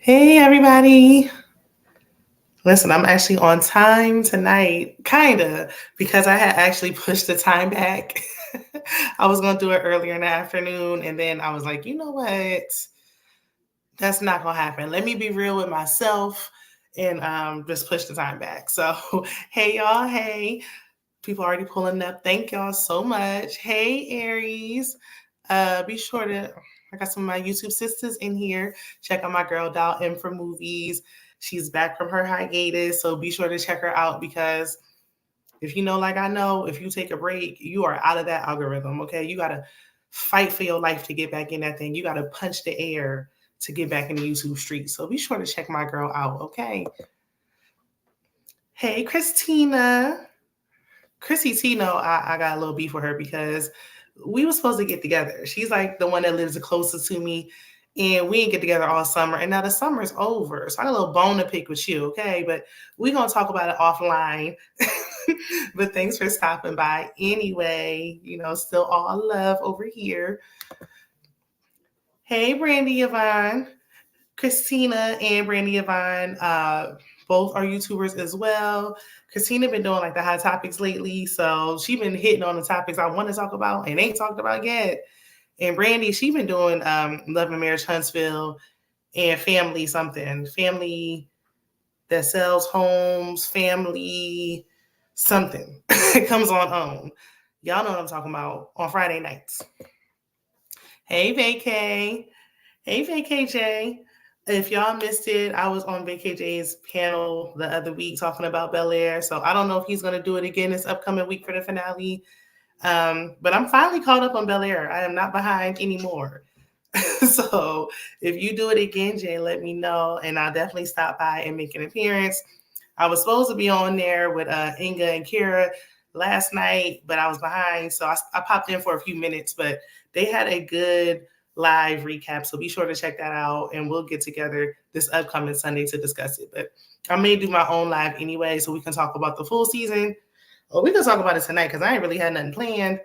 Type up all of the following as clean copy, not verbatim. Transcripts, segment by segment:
Hey, everybody. Listen, I'm actually on time tonight, kind of, because I had actually pushed the time back. I was going to do it earlier in the afternoon, and then I was like, you know what? That's not going to happen. Let me be real with myself and just push the time back. So, hey, y'all. Hey, people already pulling up. Thank y'all so much. Hey, Aries. Be sure to, I got some of my YouTube sisters in here. Check out my girl Doll M for Movies. She's back from her hiatus, so be sure to check her out because if you know, like I know, if you take a break, you are out of that algorithm, okay? You got to fight for your life to get back in that thing. You got to punch the air to get back in the YouTube street. So be sure to check my girl out, okay? Hey, Christina. Chrissy Tino, I got a little beef with her because we were supposed to get together. She's like the one that lives the closest to me, and we didn't get together all summer. And now the summer's over, so I got a little bone to pick with you, okay? But we're gonna talk about it offline. But thanks for stopping by anyway. Still all love over here. Hey, Brandy Yvonne. Christina and Brandy Yvonne, both are YouTubers as well. Christina been doing like the hot topics lately, so she been hitting on the topics I want to talk about and ain't talked about yet. And Brandy, she been doing Love and Marriage Huntsville and family that sells homes, family something. It comes on OWN. Y'all know what I'm talking about on Friday nights. Hey, Vacay. Hey, VKJ. If y'all missed it, I was on VKJ's panel the other week talking about Bel Air. So I don't know if he's going to do it again this upcoming week for the finale. But I'm finally caught up on Bel Air. I am not behind anymore. So if you do it again, Jay, let me know. And I'll definitely stop by and make an appearance. I was supposed to be on there with Inga and Kira last night, but I was behind. So I popped in for a few minutes, but they had a good live recap. So be sure to check that out. And we'll get together this upcoming Sunday to discuss it. But I may do my own live anyway, so we can talk about the full season. Or we can talk about it tonight because I ain't really had nothing planned.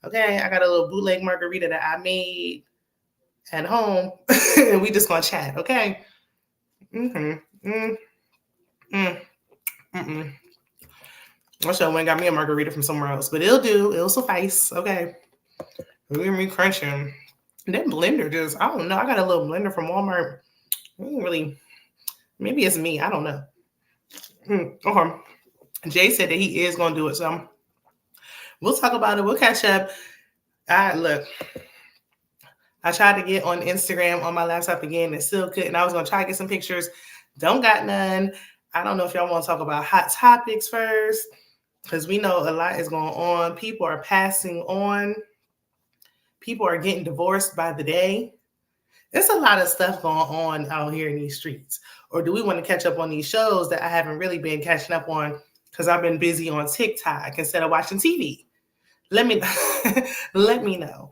Okay, I got a little bootleg margarita that I made at home, and we just gonna chat. Okay. Mm-hmm. Mm-hmm. Mm-mm. I should have went and got me a margarita from somewhere else, but it'll do. It'll suffice. Okay. We're gonna be crunching. That blender just, I don't know. I got a little blender from Walmart. Really, maybe it's me. I don't know. Okay. Jay said that he is gonna do it, so we'll talk about it. We'll catch up. Look. I tried to get on Instagram on my laptop again and still couldn't. I was gonna try to get some pictures. Don't got none. I don't know if y'all want to talk about hot topics first, because we know a lot is going on. People are passing on. People are getting divorced by the day. There's a lot of stuff going on out here in these streets. Or do we want to catch up on these shows that I haven't really been catching up on because I've been busy on TikTok instead of watching TV? Let me let me know.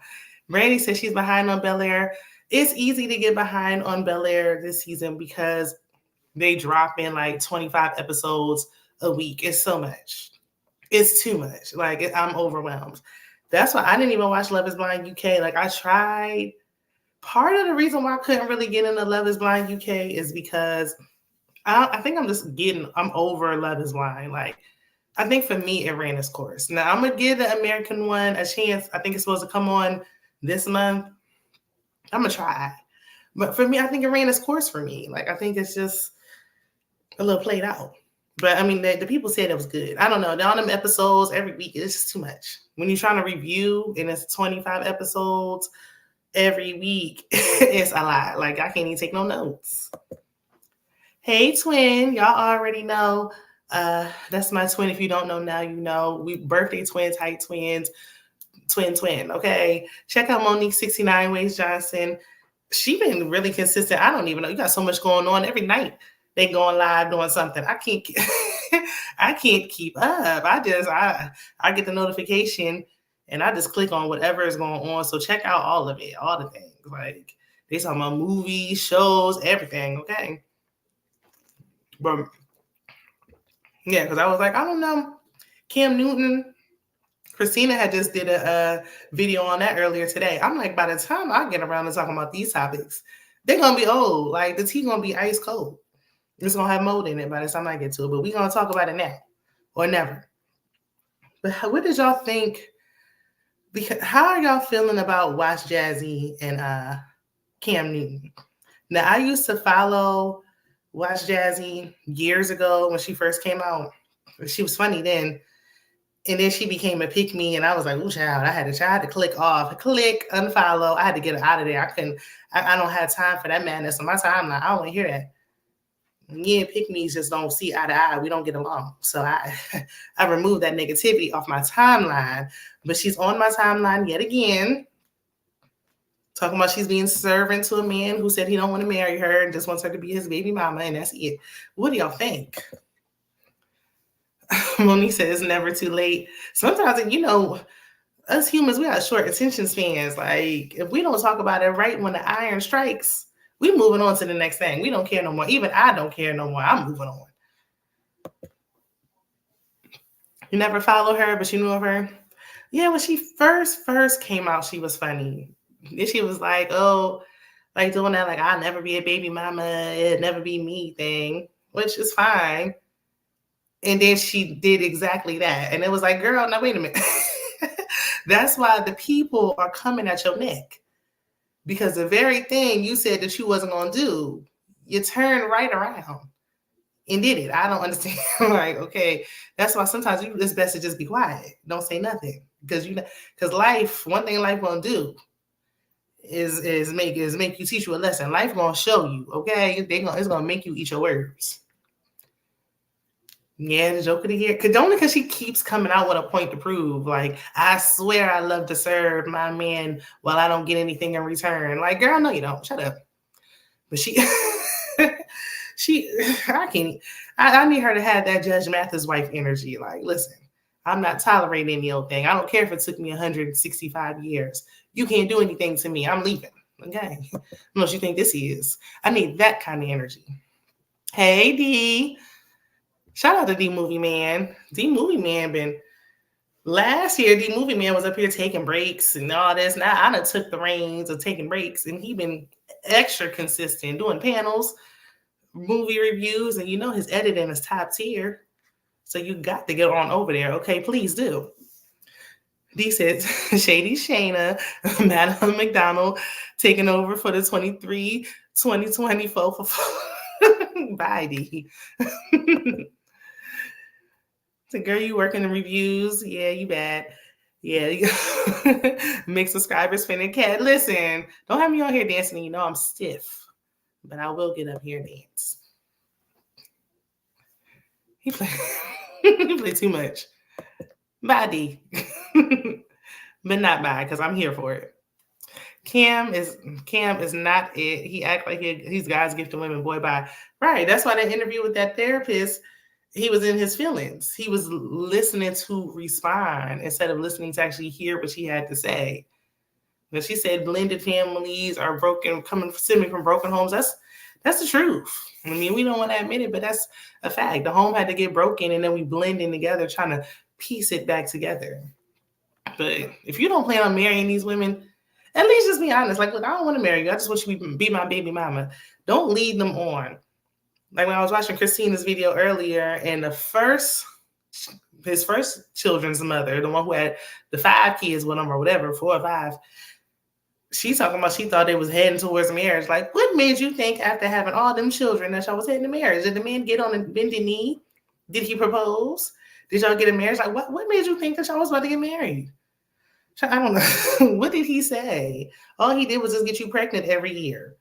Brandy says she's behind on Bel Air. It's easy to get behind on Bel Air this season because they drop in like 25 episodes a week. It's so much. It's too much. I'm overwhelmed. That's why I didn't even watch Love is Blind UK. Like I tried. Part of the reason why I couldn't really get into Love is Blind UK is because I think I'm over Love is Blind. Like I think for me, it ran its course. Now I'm gonna give the American one a chance. I think it's supposed to come on this month. I'm gonna try, but for me, I think it ran its course for me. Like I think it's just a little played out. But I mean, the people said it was good. I don't know. All them episodes every week, it's just too much. When you're trying to review and it's 25 episodes every week, it's a lot. Like I can't even take no notes. Hey, twin, y'all already know. That's my twin. If you don't know now, you know. We birthday twins, height twins, twin. Okay. Check out Monique 69 Ways Johnson. She been really consistent. I don't even know. You got so much going on every night. They going live doing something. I can't I can't keep up. I get the notification and I just click on whatever is going on. So check out all of it, all the things. Like they talking about movies, shows, everything. Okay. But yeah, because I was like, I don't know. Cam Newton, Christina had just did a video on that earlier today. I'm like, by the time I get around to talking about these topics, They're gonna be old. Like the tea gonna be ice cold. It's gonna have mold in it by the time I get to it. But we gonna talk about it now or never. But what did y'all think? Because how are y'all feeling about Watch Jazzy and Cam Newton? Now I used to follow Watch Jazzy years ago when she first came out. She was funny then. And then she became a pick me, and I was like, "Ooh, child!" I had to click off, click, unfollow. I had to get her out of there. I couldn't. I don't have time for that madness on my timeline. I don't want to hear that. Me and pick me's just don't see eye to eye. We don't get along. So I, I removed that negativity off my timeline. But she's on my timeline yet again, talking about she's being servant to a man who said he don't want to marry her and just wants her to be his baby mama, and that's it. What do y'all think? Monique said it's never too late. Sometimes, us humans, we have short attention spans. Like, if we don't talk about it right when the iron strikes, we moving on to the next thing. We don't care no more. Even I don't care no more. I'm moving on. You never follow her, but you knew of her? Yeah, when she first came out, she was funny. Then she was like, oh, like doing that, like, I'll never be a baby mama, it'll never be me thing, which is fine. And then she did exactly that. And it was like, girl, now wait a minute. That's why the people are coming at your neck. Because the very thing you said that you wasn't going to do, you turned right around and did it. I don't understand. Like, okay, that's why sometimes it's best to just be quiet. Don't say nothing. Because life, one thing life going to do is make you teach you a lesson. Life going to show you, okay? It's going to make you eat your words. Yeah, the joke of the year. Only because she keeps coming out with a point to prove. Like, I swear I love to serve my man while I don't get anything in return. Like, girl, no, you don't. Shut up. But I need her to have that Judge Mathis wife energy. Like, listen, I'm not tolerating any old thing. I don't care if it took me 165 years. You can't do anything to me. I'm leaving. Okay. What you think this is? I need that kind of energy. Hey, D. Shout out to D Movie Man. D Movie Man been last year. D Movie Man was up here taking breaks and all this. Now I done took the reins of taking breaks, and he been extra consistent doing panels, movie reviews, and his editing is top tier. So you got to get on over there. Okay, please do. D said Shady Shayna, Madam McDonald taking over for the 2024. Bye, D. So, girl, you working the reviews? Yeah, you bad. Yeah, make subscribers finna cat. Listen, don't have me on here dancing. I'm stiff, but I will get up here and dance. He play too much. Bye, D. But not bye, because I'm here for it. Cam is not it. He act like he's God's gift to women. Boy, bye. Right. That's why that interview with that therapist, he was in his feelings. He was listening to respond instead of listening to actually hear what she had to say. But she said blended families are stemming from broken homes. That's the truth. I mean, we don't want to admit it, but that's a fact. The home had to get broken, and then we blending together, trying to piece it back together. But if you don't plan on marrying these women, at least just be honest. Like, look, I don't want to marry you. I just want you to be my baby mama. Don't lead them on. Like when I was watching Christina's video earlier, and his first children's mother, the one who had the 5 kids with him or whatever, 4 or 5, she's talking about she thought they was heading towards marriage. Like, what made you think after having all them children that y'all was heading to marriage? Did the man get on a bended knee? Did he propose? Did y'all get a marriage? Like, what made you think that y'all was about to get married? I don't know. What did he say? All he did was just get you pregnant every year.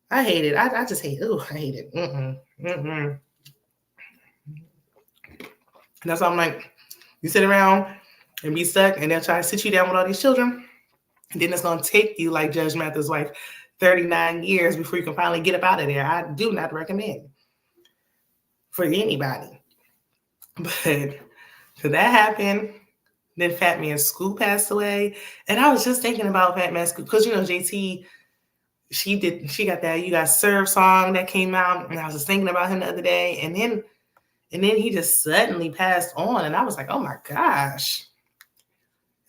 I hate it. I just hate it. Ooh, I hate it. That's why I'm like, you sit around and be stuck, and they'll try to sit you down with all these children. And then it's going to take you, like Judge Mathis' wife, 39 years before you can finally get up out of there. I do not recommend for anybody. But so that happened. Then Fat Man Scoop passed away. And I was just thinking about Fat Man Scoop because, JT, she got that You Got Served song that came out. And I was just thinking about him the other day. And then he just suddenly passed on. And I was like, oh my gosh.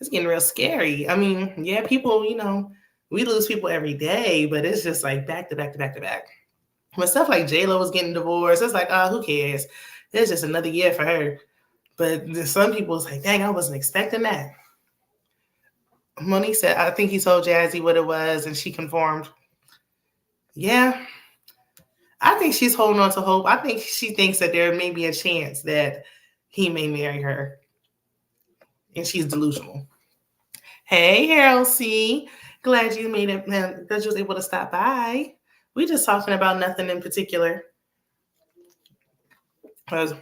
It's getting real scary. I mean, yeah, people, We lose people every day, but it's just like back to back to back to back. When stuff like J-Lo was getting divorced, it's like, oh, who cares? It's just another year for her. But some people was like, dang, I wasn't expecting that. Monique said, I think he told Jazzy what it was and she conformed. Yeah. I think she's holding on to hope. I think she thinks that there may be a chance that he may marry her. And she's delusional. Hey, Harold C. Glad you made it, man, that you was able to stop by. We just talking about nothing in particular. Because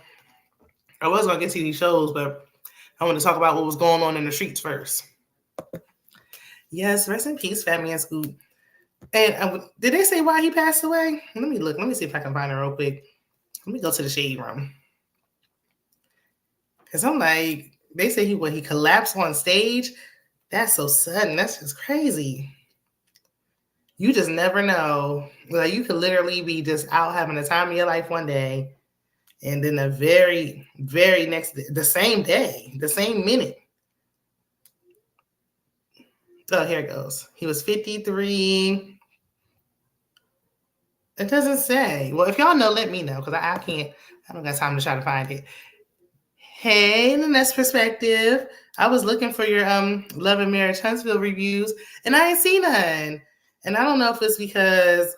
I was going to get to these shows, but I want to talk about what was going on in the streets first. Yes, rest in peace, Fat Man Scoop. And did they say why he passed away? Let me look. Let me see if I can find it real quick. Let me go to the shade room. Because I'm like, they say he collapsed on stage. That's so sudden. That's just crazy. You just never know. Like, you could literally be just out having the time of your life one day, and then the very, very next day, the same day, the same minute. Oh, here it goes. He was 53. It doesn't say. Well, if y'all know, let me know, because I can't. I don't got time to try to find it. Hey, the next perspective. I was looking for your Love and Marriage Huntsville reviews, and I ain't seen none. And I don't know if it's because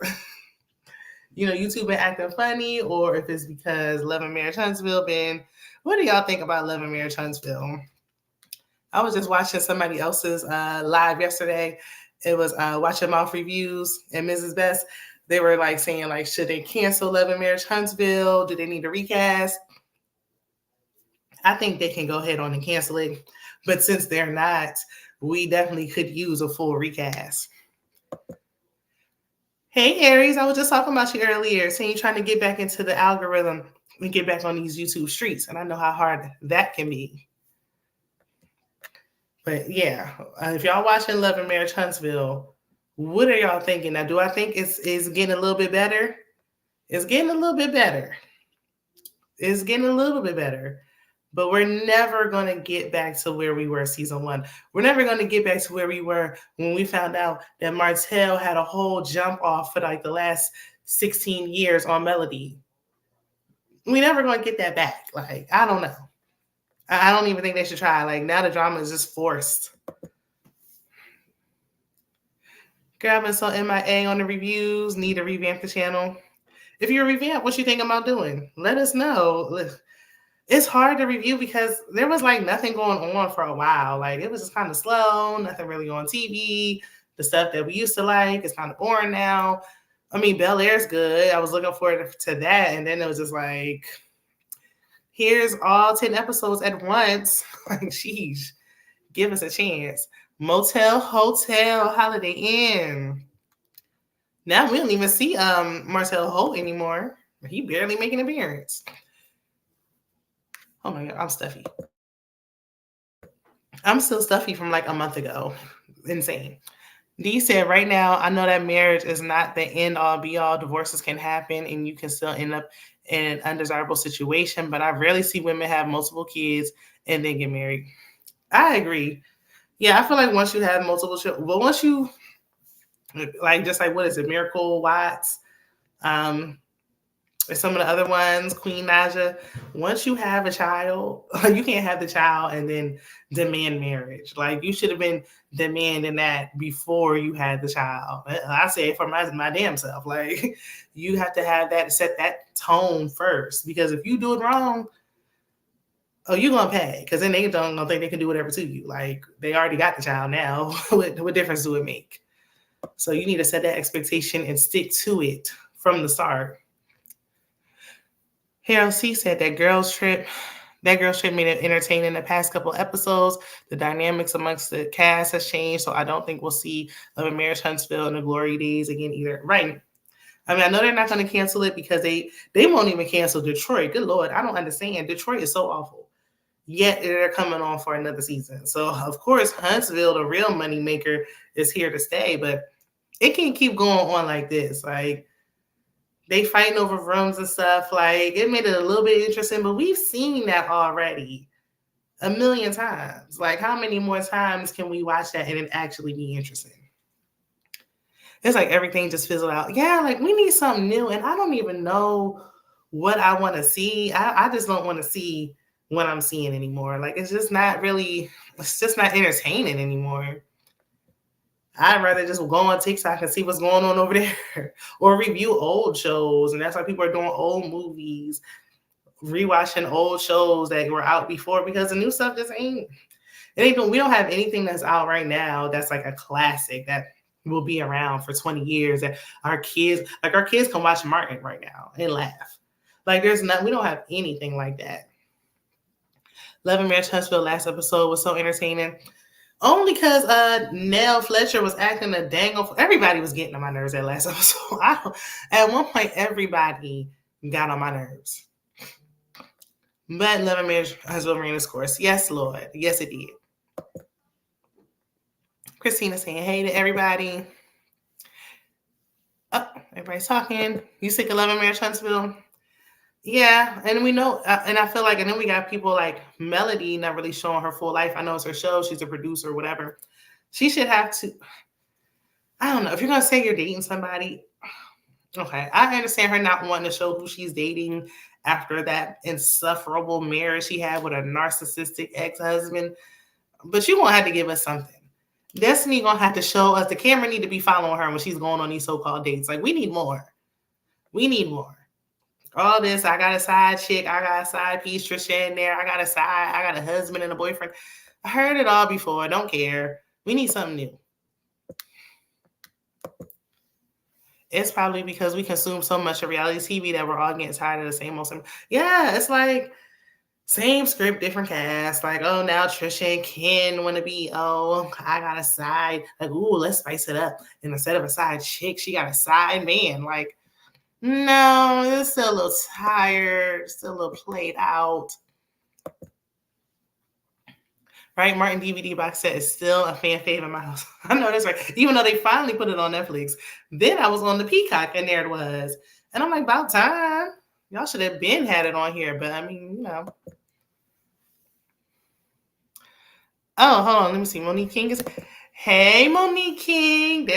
YouTube been acting funny, or if it's because Love and Marriage Huntsville been. What do y'all think about Love and Marriage Huntsville? I was just watching somebody else's live yesterday. It was Watch Your Mouth Reviews and Mrs. Best. They were like saying, like, should they cancel Love and Marriage Huntsville? Do they need to recast? I think they can go ahead on and cancel it. But since they're not, we definitely could use a full recast. Hey, Aries, I was just talking about you earlier, saying you're trying to get back into the algorithm and get back on these YouTube streets. And I know how hard that can be. But yeah, if y'all watching Love and Marriage Huntsville, what are y'all thinking? Now, do I think it's getting a little bit better? It's getting a little bit better. It's getting a little bit better. But we're never going to get back to where we were season 1. We're never going to get back to where we were when we found out that Martell had a whole jump off for like the last 16 years on Melody. We're never going to get that back. Like, I don't know. I don't even think they should try. Like, now the drama is just forced. Grabbing some MIA on the reviews. Need to revamp the channel. If you're revamped, what you think about doing? Let us know. It's hard to review because there was like nothing going on for a while. Like, it was just kind of slow, nothing really on TV. The stuff that we used to like is kind of boring now. I mean, Bel Air's good. I was looking forward to that. And then it was just like, here's all 10 episodes at once. Like, sheesh, give us a chance. Motel, Hotel, Holiday Inn. Now we don't even see Marcel Holt anymore. He barely making an appearance. Oh my God, I'm stuffy. I'm still stuffy from like a month ago. Insane. Dee said, right now, I know that marriage is not the end all be all. Divorces can happen and you can still end up in an undesirable situation, but I rarely see women have multiple kids and then get married. I agree. Yeah, I feel like once you have multiple children, well, once you, like, just like, what is it, Miracle Watts, or some of the other ones, Queen Naja, once you have a child, you can't have the child and then demand marriage. Like, you should have been demanding that before you had the child. I say it for my damn self. Like, you have to have that, set that tone first. Because if you do it wrong, you're going to pay. Because then they don't think they can do whatever to you. Like, they already got the child now. What difference do it make? So you need to set that expectation and stick to it from the start. Harold C said that girls trip made it entertaining the past couple episodes. The dynamics amongst the cast has changed, so I don't think we'll see Love and Marriage Huntsville in the glory days again either. Right. I mean, I know they're not going to cancel it because they won't even cancel Detroit. Good Lord, I don't understand. Detroit is so awful. Yet they're coming on for another season. So, of course, Huntsville, the real money maker, is here to stay. But it can't keep going on like this. Like, they fighting over rooms and stuff. Like, it made it a little bit interesting, but we've seen that already a million times. Like, how many more times can we watch that and it actually be interesting? It's like everything just fizzled out. Yeah, like we need something new. And I don't even know what I want to see. I just don't want to see what I'm seeing anymore. Like it's just not really, it's just not entertaining anymore. I'd rather just go on TikTok and see what's going on over there or review old shows. And that's why people are doing old movies, rewatching old shows that were out before because the new stuff just ain't, we don't have anything that's out right now that's like a classic that will be around for 20 years that our kids can watch Martin right now and laugh. Like we don't have anything like that. Love and Marriage Huntsville last episode was so entertaining. Only because Nell Fletcher was acting a dangle. Everybody was getting on my nerves that last episode. At one point, everybody got on my nerves. But Love and Marriage Huntsville ran its course. Yes, Lord. Yes, it did. Christina saying hey to everybody. Oh, everybody's talking. You sick of Love and Marriage Huntsville? Yeah, and we know, and I feel like, and then we got people like Melody not really showing her full life. I know it's her show. She's a producer or whatever. She should have to, I don't know, if you're going to say you're dating somebody, okay, I understand her not wanting to show who she's dating after that insufferable marriage she had with a narcissistic ex-husband, but you're going to have to give us something. Destiny going to have to show us, the camera need to be following her when she's going on these so-called dates. Like, we need more. We need more. All this, I got a side chick, I got a side piece, Trisha in there, I got a husband and a boyfriend. I heard it all before. I don't care. We need something new. It's probably because we consume so much of reality TV that we're all getting tired of the same old. Yeah, it's like same script, different cast. Like, oh, now Trisha and Ken want to be, oh, I got a side. Like, ooh, let's spice it up. And instead of a side chick, she got a side man. Like, no, it's still a little tired, still a little played out. Right, Martin DVD box set is still a fan favorite in my house. I know that's right. Even though they finally put it on Netflix. Then I was on the Peacock and there it was. And I'm like, about time. Y'all should have been had it on here. But I mean, you know. Oh, hold on. Let me see. Monique King is. Hey, Monique King.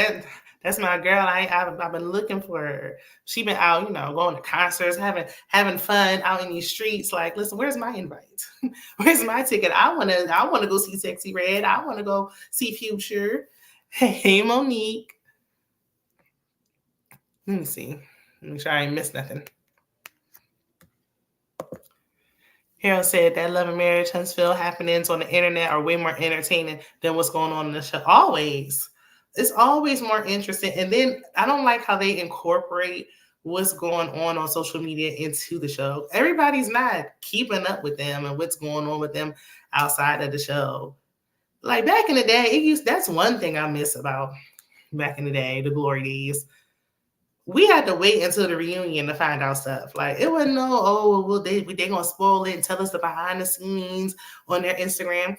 That's my girl. I've been looking for her. She been out, you know, going to concerts, having fun out in these streets. Like, listen, where's my invite? Where's my ticket? I wanna go see Sexy Red. I wanna go see Future. Hey, Monique. Let me see. Make sure I ain't missed nothing. Harold said that Love and Marriage Huntsville happenings on the internet are way more entertaining than what's going on in the show. Always. It's always more interesting. And then I don't like how they incorporate what's going on social media into the show. Everybody's not keeping up with them and what's going on with them outside of the show. Like back in the day, that's one thing I miss about back in the day, the glory days. We had to wait until the reunion to find out stuff. Like it wasn't they gonna spoil it and tell us the behind the scenes on their Instagram.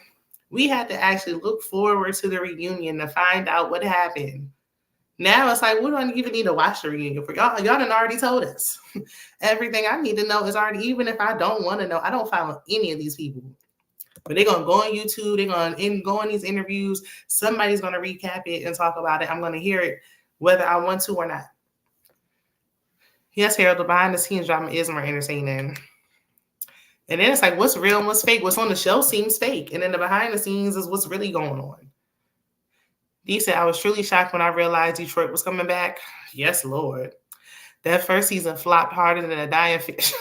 We had to actually look forward to the reunion to find out what happened. Now it's like, we don't even need to watch the reunion for y'all. Y'all done already told us. Everything I need to know is already, even if I don't want to know, I don't follow any of these people. But they're going to go on YouTube. They're going to go on these interviews. Somebody's going to recap it and talk about it. I'm going to hear it whether I want to or not. Yes, Harold, the behind the scenes drama is more entertaining. And then it's like, what's real and what's fake? What's on the show seems fake. And then the behind the scenes is what's really going on. Dee said, I was truly shocked when I realized Detroit was coming back. Yes, Lord. That first season flopped harder than a dying fish.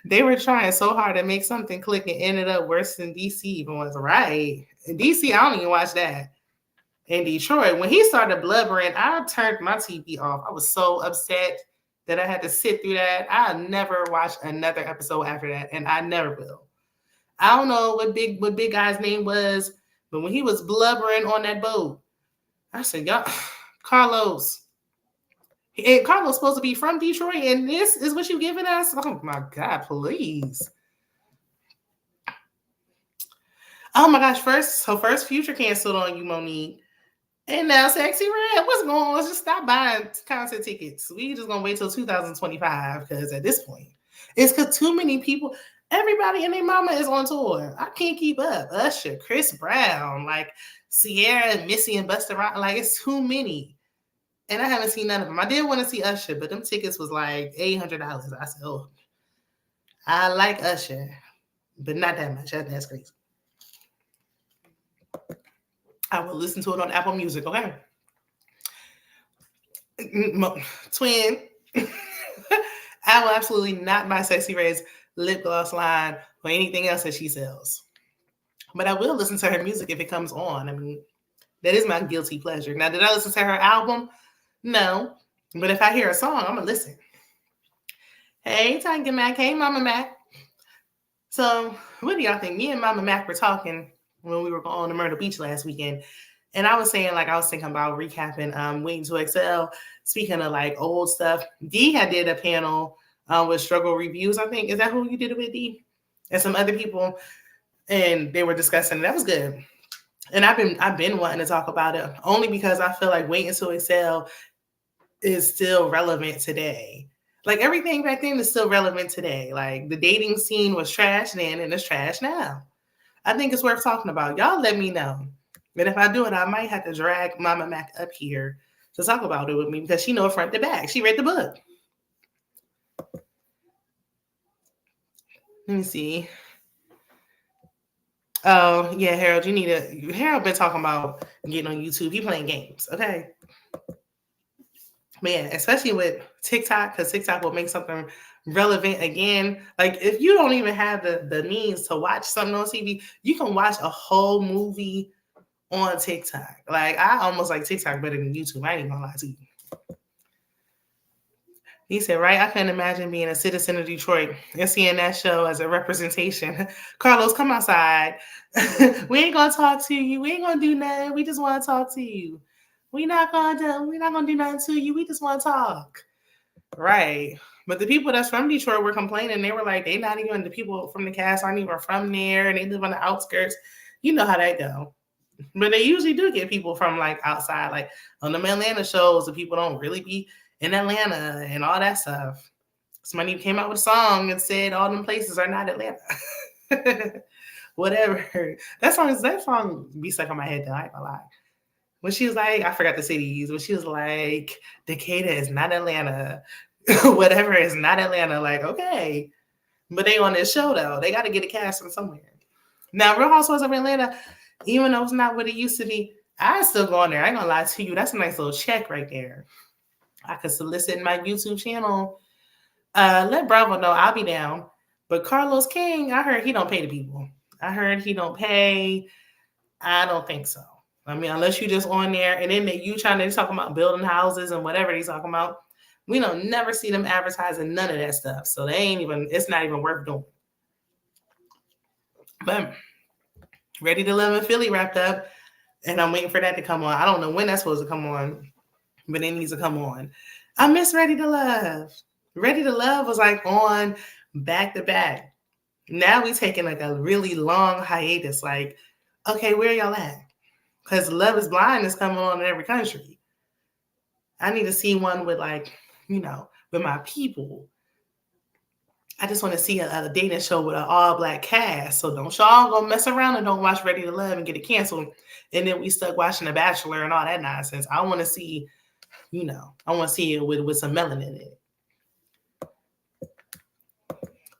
They were trying so hard to make something click and ended up worse than DC even was. Right. In DC, I don't even watch that. In Detroit, when he started blubbering, I turned my TV off. I was so upset that I had to sit through that. I'll never watch another episode after that, and I never will. I don't know what big guy's name was, but when he was blubbering on that boat, I said, y'all, Carlos. And Carlos supposed to be from Detroit, and this is what you giving us? Oh my God, please. Oh my gosh, first Future canceled on you, Monique. And now Sexy Red, what's going on? Let's just stop buying concert tickets. We just gonna wait till 2025 because at this point, it's because too many people. Everybody and their mama is on tour. I can't keep up. Usher, Chris Brown, like Sierra, Missy, and Busta Rhymes. Like it's too many. And I haven't seen none of them. I did want to see Usher, but them tickets was like $800. I said, oh, I like Usher, but not that much. That's crazy. I will listen to it on Apple Music, okay? Twin, I will absolutely not buy Sexy Red's lip gloss line or anything else that she sells. But I will listen to her music if it comes on. I mean, that is my guilty pleasure. Now, did I listen to her album? No. But if I hear a song, I'm going to listen. Hey, Tiger Mac. Hey, Mama Mac. So, what do y'all think? Me and Mama Mac were talking when we were on to Myrtle Beach last weekend. And I was saying, like, I was thinking about recapping Waiting to Excel. Speaking of, like, old stuff, D had did a panel with Struggle Reviews, I think. Is that who you did it with, D? And some other people. And they were discussing. That was good. And I've been wanting to talk about it only because I feel like Waiting to Excel is still relevant today. Like everything back then is still relevant today. Like the dating scene was trash then and it's trash now. I think it's worth talking about. Y'all let me know. But if I do it, I might have to drag Mama Mac up here to talk about it with me because she knows front to back. She read the book. Let me see. Oh, yeah, Harold, Harold been talking about getting on YouTube. He playing games, okay? Man, especially with TikTok, because TikTok will make something relevant again. Like if you don't even have the means to watch something on TV, you can watch a whole movie on TikTok. Like I almost like TikTok better than YouTube. I ain't even gonna lie to you. He said, right? I couldn't imagine being a citizen of Detroit and seeing that show as a representation. Carlos, come outside. We ain't gonna talk to you. We ain't gonna do nothing. We just want to talk to you. We're not gonna do nothing to you. We just want to talk. Right. But the people that's from Detroit were complaining. They were like, the people from the cast aren't even from there and they live on the outskirts. You know how that go. But they usually do get people from like outside, like on the Atlanta shows, the people don't really be in Atlanta and all that stuff. Somebody came out with a song and said all them places are not Atlanta. Whatever. That song be stuck on my head though, I ain't gonna lie. When she was like, I forgot the cities, when she was like, Decatur is not Atlanta. Whatever is not Atlanta. Like, okay. But they on this show though. They gotta get a cast from somewhere. Now, Real Housewives of Atlanta, even though it's not what it used to be, I still go on there. I ain't gonna lie to you. That's a nice little check right there. I could solicit my YouTube channel. Let Bravo know I'll be down. But Carlos King, I heard he don't pay the people. I heard he don't pay. I don't think so. I mean, unless you just on there and then you trying to talk about building houses and whatever he's talking about, we don't never see them advertising none of that stuff. So it's not even worth doing. But Ready to Love in Philly wrapped up, and I'm waiting for that to come on. I don't know when that's supposed to come on, but it needs to come on. I miss Ready to Love. Ready to Love was like on back to back. Now we taking like a really long hiatus. Like, okay, where y'all at? Because Love is Blind is coming on in every country. I need to see one with like, with my people. I just want to see a dating show with an all-black cast. So don't y'all go mess around and don't watch Ready to Love and get it canceled. And then we stuck watching The Bachelor and all that nonsense. I want to see, I want to see it with some melanin in it.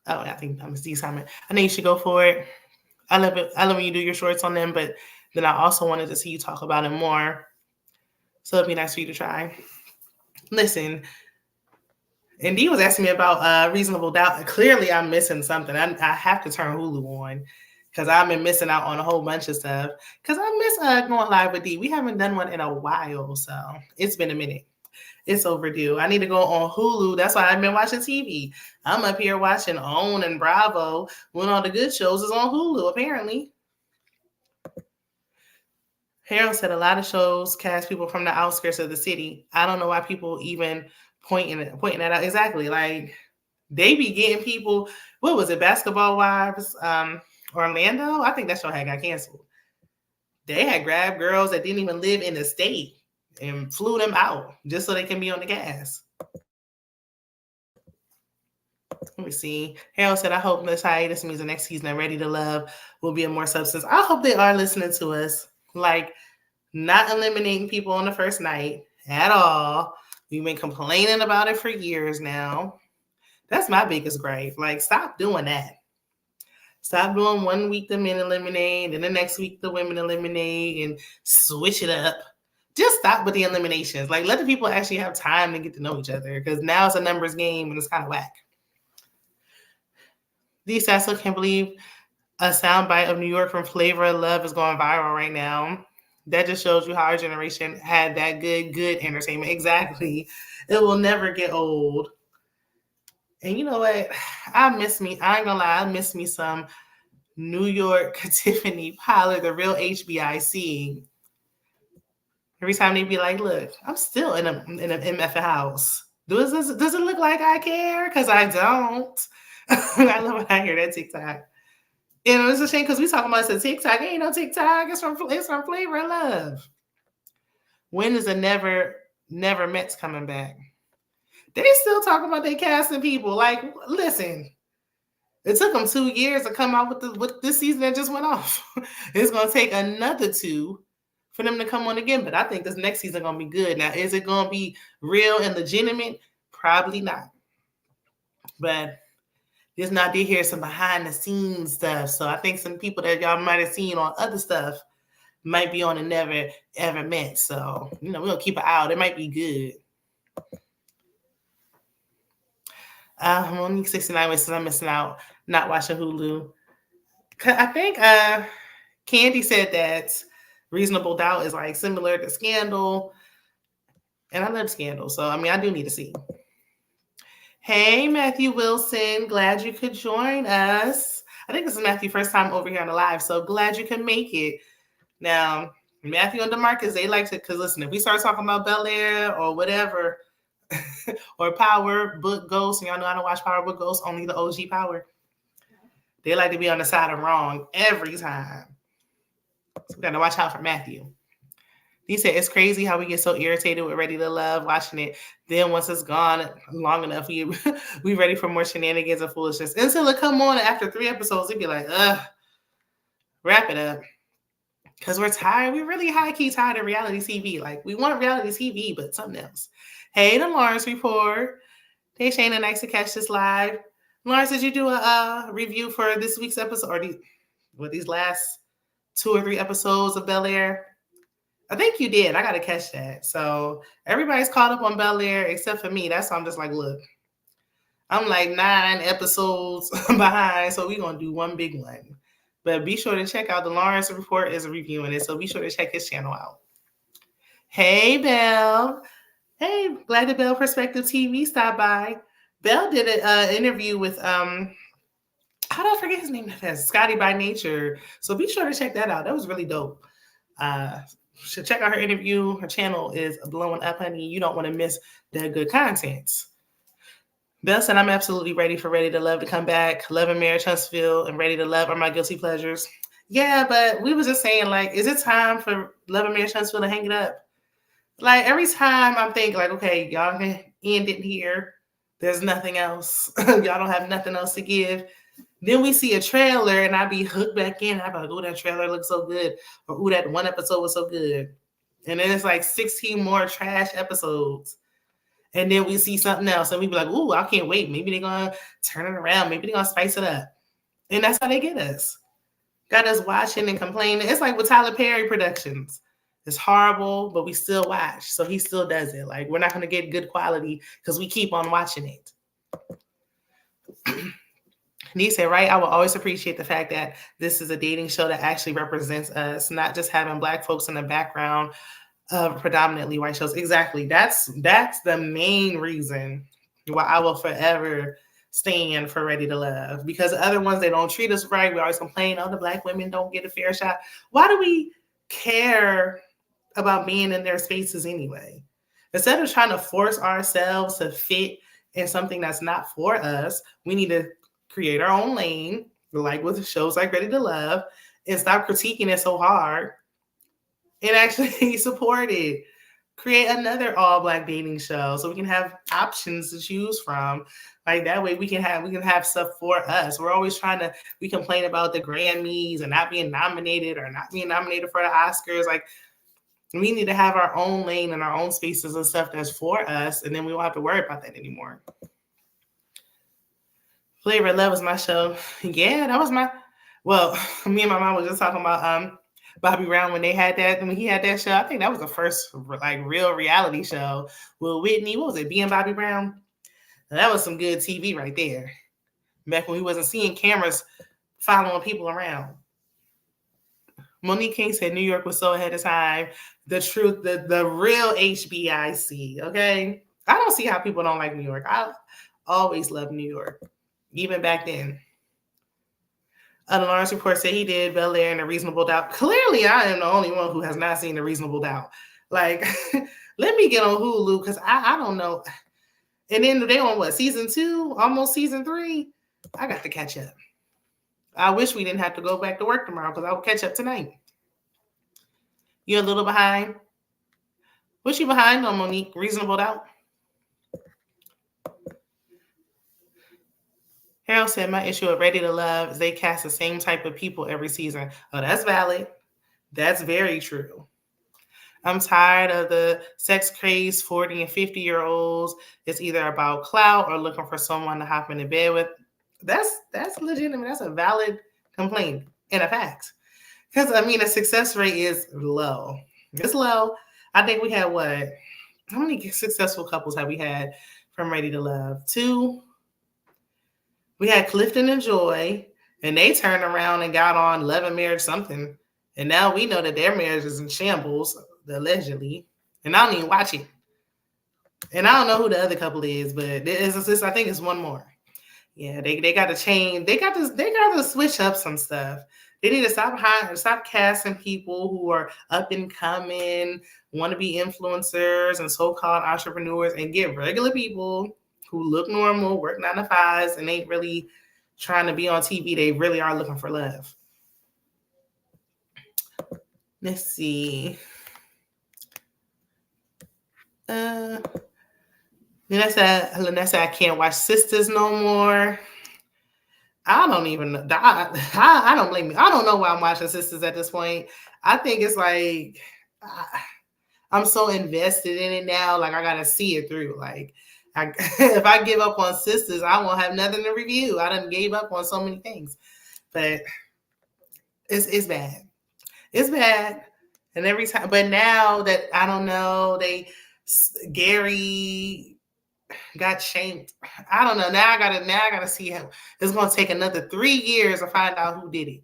Oh, I think I'm Steve's comment. I think you should go for it. I love it. I love when you do your shorts on them, but then I also wanted to see you talk about it more. So it'd be nice for you to try. Listen, and Dee was asking me about Reasonable Doubt. Clearly, I'm missing something. I have to turn Hulu on because I've been missing out on a whole bunch of stuff. Because I miss going live with Dee. We haven't done one in a while, so it's been a minute. It's overdue. I need to go on Hulu. That's why I've been watching TV. I'm up here watching OWN and Bravo when all the good shows is on Hulu, apparently. Harold said a lot of shows cast people from the outskirts of the city. I don't know why people even pointing that out. Exactly. Like they be getting people, what was it, Basketball Wives, Orlando? I think that show had got canceled. They had grabbed girls that didn't even live in the state and flew them out just so they can be on the cast. Let me see. Harold said, I hope this hiatus means the next season of Ready to Love will be a more substance. I hope they are listening to us. Like, not eliminating people on the first night at all. We've been complaining about it for years now. That's my biggest gripe. Like, stop doing that. Stop doing 1 week the men eliminate, and the next week the women eliminate, and switch it up. Just stop with the eliminations. Like, let the people actually have time to get to know each other, because now it's a numbers game and it's kind of whack. These I still can't believe a soundbite of New York from Flavor of Love is going viral right now. That just shows you how our generation had that good entertainment. Exactly. It will never get old. And you know what? I ain't gonna lie, I miss me some New York Tiffany Pollard, the real HBIC. Every time they be like, look, I'm still in a MF house. Does it look like I care? Because I don't. I love when I hear that TikTok. And it's a shame because we talking about the TikTok. It ain't no TikTok. It's from Flavor of Love. When is the Never Mets coming back? They still talking about they casting people. Like, listen, it took them 2 years to come out with this season that just went off. It's gonna take another 2 for them to come on again. But I think this next season gonna be good. Now, is it gonna be real and legitimate? Probably not. But just not to hear some behind the scenes stuff. So I think some people that y'all might have seen on other stuff might be on a Never Ever Met. So, we're going to keep it out. It might be good. Monique 69 says I'm missing out, not watching Hulu. I think Candy said that Reasonable Doubt is like similar to Scandal. And I love Scandal. So, I do need to see. Hey, Matthew Wilson. Glad you could join us. I think this is Matthew's first time over here on the live, so glad you can make it. Now, Matthew and DeMarcus, they like to, because listen, if we start talking about Bel-Air or whatever, or Power Book Ghost, and y'all know I don't watch Power Book Ghost, only the OG Power. They like to be on the side of wrong every time. So we got to watch out for Matthew. He said, it's crazy how we get so irritated with Ready to Love watching it. Then once it's gone long enough, we ready for more shenanigans and foolishness. Until it come on after 3 episodes, it'd be like, wrap it up. Because we're tired. We're really high-key tired of reality TV. Like, we want reality TV, but something else. Hey, the Lawrence Report. Hey, Shayna, nice to catch this live. Lawrence, did you do a review for this week's episode? Or these last 2 or 3 episodes of Bel-Air? I think you did. I got to catch that. So everybody's caught up on Bel-Air except for me. That's why I'm just like, look, I'm like 9 episodes behind. So we're going to do one big one. But be sure to check out the Lawrence Report is reviewing it. So be sure to check his channel out. Hey, Belle. Hey, glad the Belle Perspective TV stopped by. Belle did an interview with, how do I forget his name? Scotty by Nature. So be sure to check that out. That was really dope. Should check out her interview. Her channel is blowing up, honey. You don't want to miss that good content. Belle said, I'm absolutely ready for Ready to Love to come back. Love and Marriage Huntsville and Ready to Love are my guilty pleasures. Yeah, but we was just saying, like, is it time for Love and Marriage Huntsville to hang it up? Like, every time I'm thinking, like, okay, y'all can end it here. There's nothing else. Y'all don't have nothing else to give. Then we see a trailer and I be hooked back in. I'm like, oh, that trailer looks so good. Or, oh, that one episode was so good. And then it's like 16 more trash episodes. And then we see something else and we be like, ooh, I can't wait. Maybe they're going to turn it around. Maybe they're going to spice it up. And that's how they get us. Got us watching and complaining. It's like with Tyler Perry Productions. It's horrible, but we still watch. So he still does it. Like, we're not going to get good quality because we keep on watching it. Nee said, right, I will always appreciate the fact that this is a dating show that actually represents us, not just having Black folks in the background of predominantly white shows. Exactly. That's the main reason why I will forever stand for Ready to Love. Because the other ones, they don't treat us right. We always complain, oh, the Black women don't get a fair shot. Why do we care about being in their spaces anyway? Instead of trying to force ourselves to fit in something that's not for us, we need to create our own lane, like with shows like Ready to Love, and stop critiquing it so hard and actually support it. create another all black dating show so we can have options to choose from. Like that way we can have stuff for us. We're always we complain about the Grammys and not being nominated or not being nominated for the Oscars. Like we need to have our own lane and our own spaces and stuff that's for us, and then we won't have to worry about that anymore. Flavor of Love was my show. Yeah, that was well, me and my mom was just talking about Bobby Brown when he had that show. I think that was the first like real reality show with Whitney. What was it? Being Bobby Brown. That was some good TV right there. Back when we wasn't seeing cameras following people around. Monique King said New York was so ahead of time. The truth, the real HBIC. Okay, I don't see how people don't like New York. I always loved New York, even back then. The Lawrence Report said he did Bel Air and A Reasonable Doubt. Clearly, I am the only one who has not seen A Reasonable Doubt. Like, let me get on Hulu because I don't know. And then they on what, season 2? Almost season 3? I got to catch up. I wish we didn't have to go back to work tomorrow because I will catch up tonight. You're a little behind? What you behind on, Monique? Reasonable Doubt? Harold said, my issue with Ready to Love is they cast the same type of people every season. Oh, that's valid. That's very true. I'm tired of the sex crazed 40 and 50-year-olds. It's either about clout or looking for someone to hop into bed with. That's legitimate. That's a valid complaint and a fact. Because, I mean, the success rate is low. It's low. I think we had what? How many successful couples have we had from Ready to Love? 2. We had Clifton and Joy, and they turned around and got on Love and Marriage something. And now we know that their marriage is in shambles, allegedly. And I don't even watch it. And I don't know who the other couple is, but I think it's one more. Yeah, they got to change. They got to switch up some stuff. They need to stop casting people who are up and coming, want to be influencers and so-called entrepreneurs, and get regular people who look normal, work 9 to 5s, and ain't really trying to be on TV. They really are looking for love. Let's see. Lynette said, I can't watch Sisters no more. I don't even know. I don't blame me. I don't know why I'm watching Sisters at this point. I think it's like I'm so invested in it now. Like I gotta see it through. Like if I give up on Sisters, I won't have nothing to review. I done gave up on so many things, but it's bad. It's bad. And every time, but now that I don't know, Gary got shamed. I don't know. Now I gotta see him. It's gonna take another 3 years to find out who did it.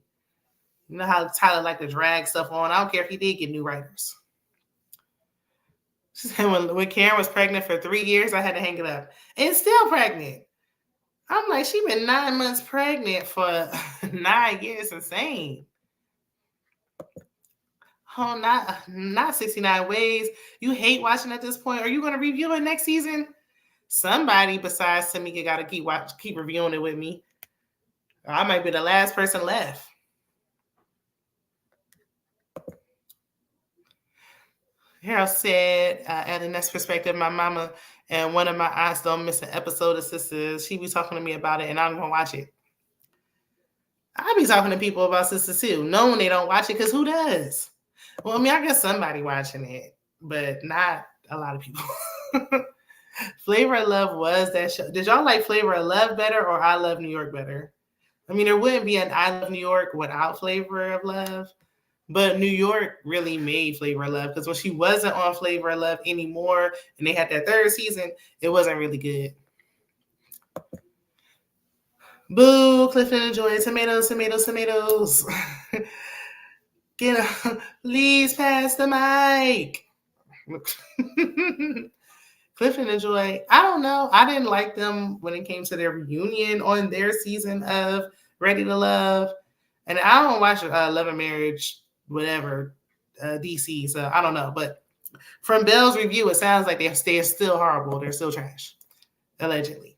You know how Tyler like to drag stuff on. I don't care if he did get new writers. She said when Karen was pregnant for 3 years, I had to hang it up. And still pregnant. I'm like, she been 9 months pregnant for 9 years. Insane. Oh, not 69 Ways. You hate watching at this point. Are you gonna review it next season? Somebody besides Tamika got to keep reviewing it with me. I might be the last person left. Harold said, at the next perspective, my mama and one of my aunts don't miss an episode of Sisters. She be talking to me about it, and I'm going to watch it. I be talking to people about Sisters too, knowing they don't watch it, because who does? Well, I mean, I guess somebody watching it, but not a lot of people. Flavor of Love was that show. Did y'all like Flavor of Love better or I Love New York better? I mean, there wouldn't be an I Love New York without Flavor of Love, but New York really made Flavor of Love because when she wasn't on Flavor of Love anymore and they had that 3rd season, it wasn't really good. Boo, Clifton and Joy, tomatoes. Get up, please pass the mic. Clifton and Joy, I don't know. I didn't like them when it came to their reunion on their season of Ready to Love. And I don't watch Love and Marriage, whatever, DC. So I don't know. But from Belle's review, it sounds like they're still horrible. They're still trash, allegedly.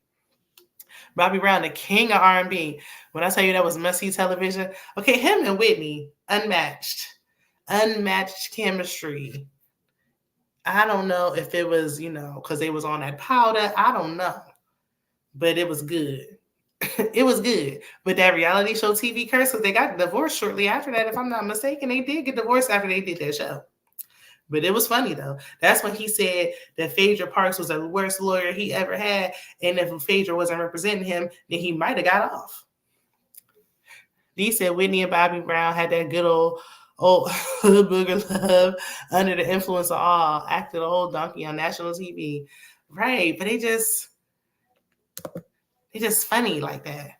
Bobby Brown, the king of R&B. When I tell you that was must-see television. Okay, him and Whitney, unmatched chemistry. I don't know if it was, because they was on that powder. I don't know, but it was good. It was good. But that reality show TV curse, because they got divorced shortly after that, if I'm not mistaken. They did get divorced after they did that show. But it was funny though. That's when he said that Phaedra Parks was the worst lawyer he ever had, and if Phaedra wasn't representing him, then he might have got off. He said Whitney and Bobby Brown had that good old booger love under the influence of all, acted a whole donkey on national TV. Right, but they just funny like that.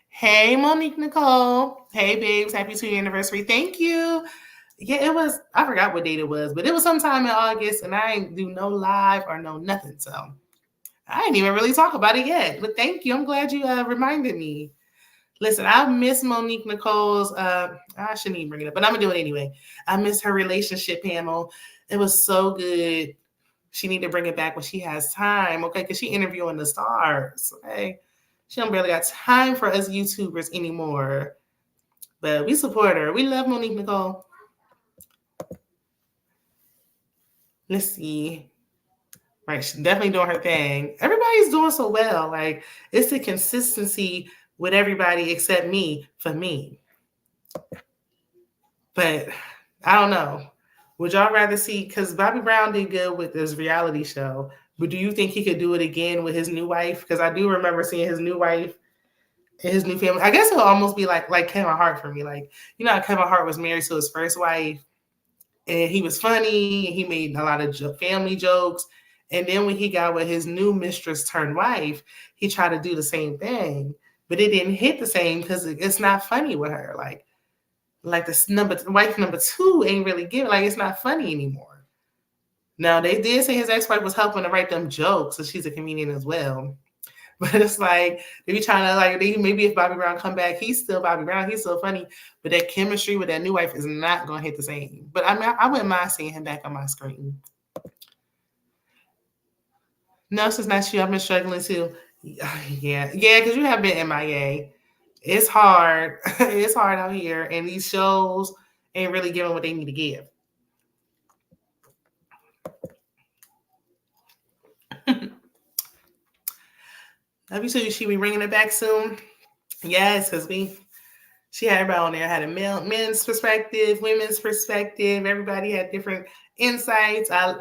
Hey, Monique Nicole. Hey, babes. Happy 2-year anniversary. Thank you. Yeah, it was, I forgot what date it was, but it was sometime in August, and I ain't do no live or no nothing. So I didn't even really talk about it yet. But thank you. I'm glad you reminded me. Listen, I miss Monique Nicole's, I shouldn't even bring it up, but I'm going to do it anyway. I miss her relationship panel. It was so good. She need to bring it back when she has time, okay? Because she interviewing the stars, okay? She don't barely got time for us YouTubers anymore. But we support her. We love Monique Nicole. Let's see. Right, she's definitely doing her thing. Everybody's doing so well. Like, it's the consistency with everybody except me for me. But I don't know. Would y'all rather see, because Bobby Brown did good with this reality show, but do you think he could do it again with his new wife? Because I do remember seeing his new wife and his new family. I guess it'll almost be like Kevin Hart for me. Like, how Kevin Hart was married to his first wife, and he was funny, and he made a lot of family jokes. And then when he got with his new mistress turned wife, he tried to do the same thing, but it didn't hit the same because it's not funny with her. Like this wife number 2 ain't really giving. Like, it's not funny anymore. Now, they did say his ex-wife was helping to write them jokes, so she's a comedian as well. But it's like, they be trying to, maybe if Bobby Brown come back, he's still Bobby Brown. He's still funny. But that chemistry with that new wife is not going to hit the same. But I mean, I wouldn't mind seeing him back on my screen. No, it's not you. I've been struggling too. Yeah, because you have been MIA. It's hard. It's hard out here. And these shows ain't really giving what they need to give. Have you said she be bringing it back soon? Yes, because she had everybody on there, had a men's perspective, women's perspective. Everybody had different insights. I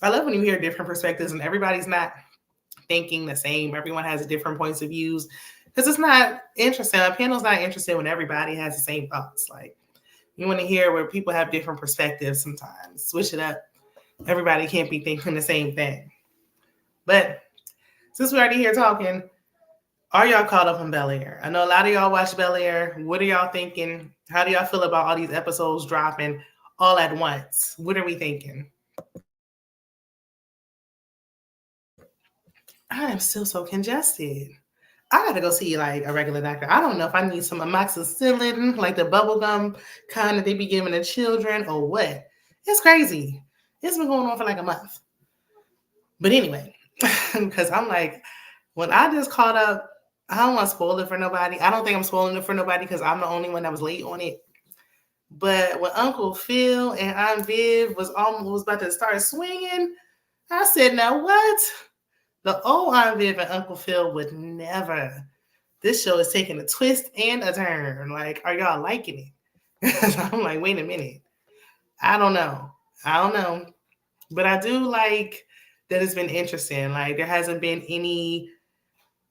love when you hear different perspectives and everybody's not thinking the same. Everyone has different points of views because it's not interesting. A panel's not interested when everybody has the same thoughts. Like, you want to hear where people have different perspectives sometimes. Switch it up. Everybody can't be thinking the same thing. But since we're already here talking, are y'all caught up on Bel-Air? I know a lot of y'all watch Bel-Air. What are y'all thinking? How do y'all feel about all these episodes dropping all at once? What are we thinking? I am still so congested. I gotta go see like a regular doctor. I don't know if I need some amoxicillin, like the bubble gum kind that they be giving the children, or what. It's crazy. It's been going on for like a month. But anyway, because I'm like, when I just caught up, I don't want to spoil it for nobody. I don't think I'm spoiling it for nobody because I'm the only one that was late on it. But when Uncle Phil and Aunt Viv was about to start swinging, I said, now what? The old Aunt Viv and Uncle Phil would never. This show is taking a twist and a turn. Like, are y'all liking it? I'm like, wait a minute. I don't know. But I do like that it's been interesting. Like, there hasn't been any,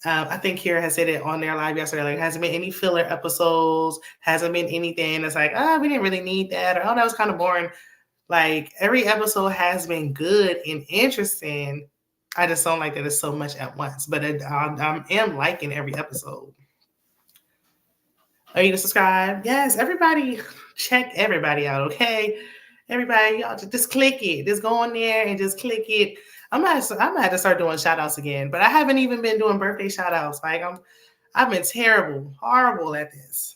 I think Kira has said it on their live yesterday, like, hasn't been any filler episodes, hasn't been anything that's like, we didn't really need that, or, that was kind of boring. Like, every episode has been good and interesting. I just don't like that it's so much at once, but I am liking every episode. Are you to subscribe? Yes, everybody, check everybody out, okay? Everybody, y'all just click it. Just go on there and just click it. I'm gonna have to start doing shout outs again, but I haven't even been doing birthday shout outs. Like, I've been horrible at this.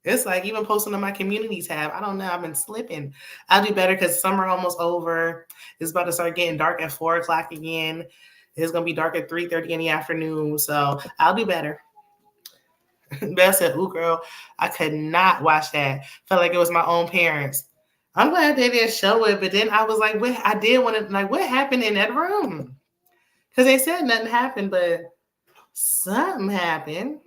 It's like even posting on my community tab. I don't know. I've been slipping. I'll do better because summer almost over. It's about to start getting dark at 4:00 again. It's gonna be dark at 3:30 in the afternoon. So I'll do better. Beth said, "Ooh, girl, I could not watch that. Felt like it was my own parents. I'm glad they didn't show it, but then I was like, what? I did want to, like, what happened in that room? Because they said nothing happened, but something happened.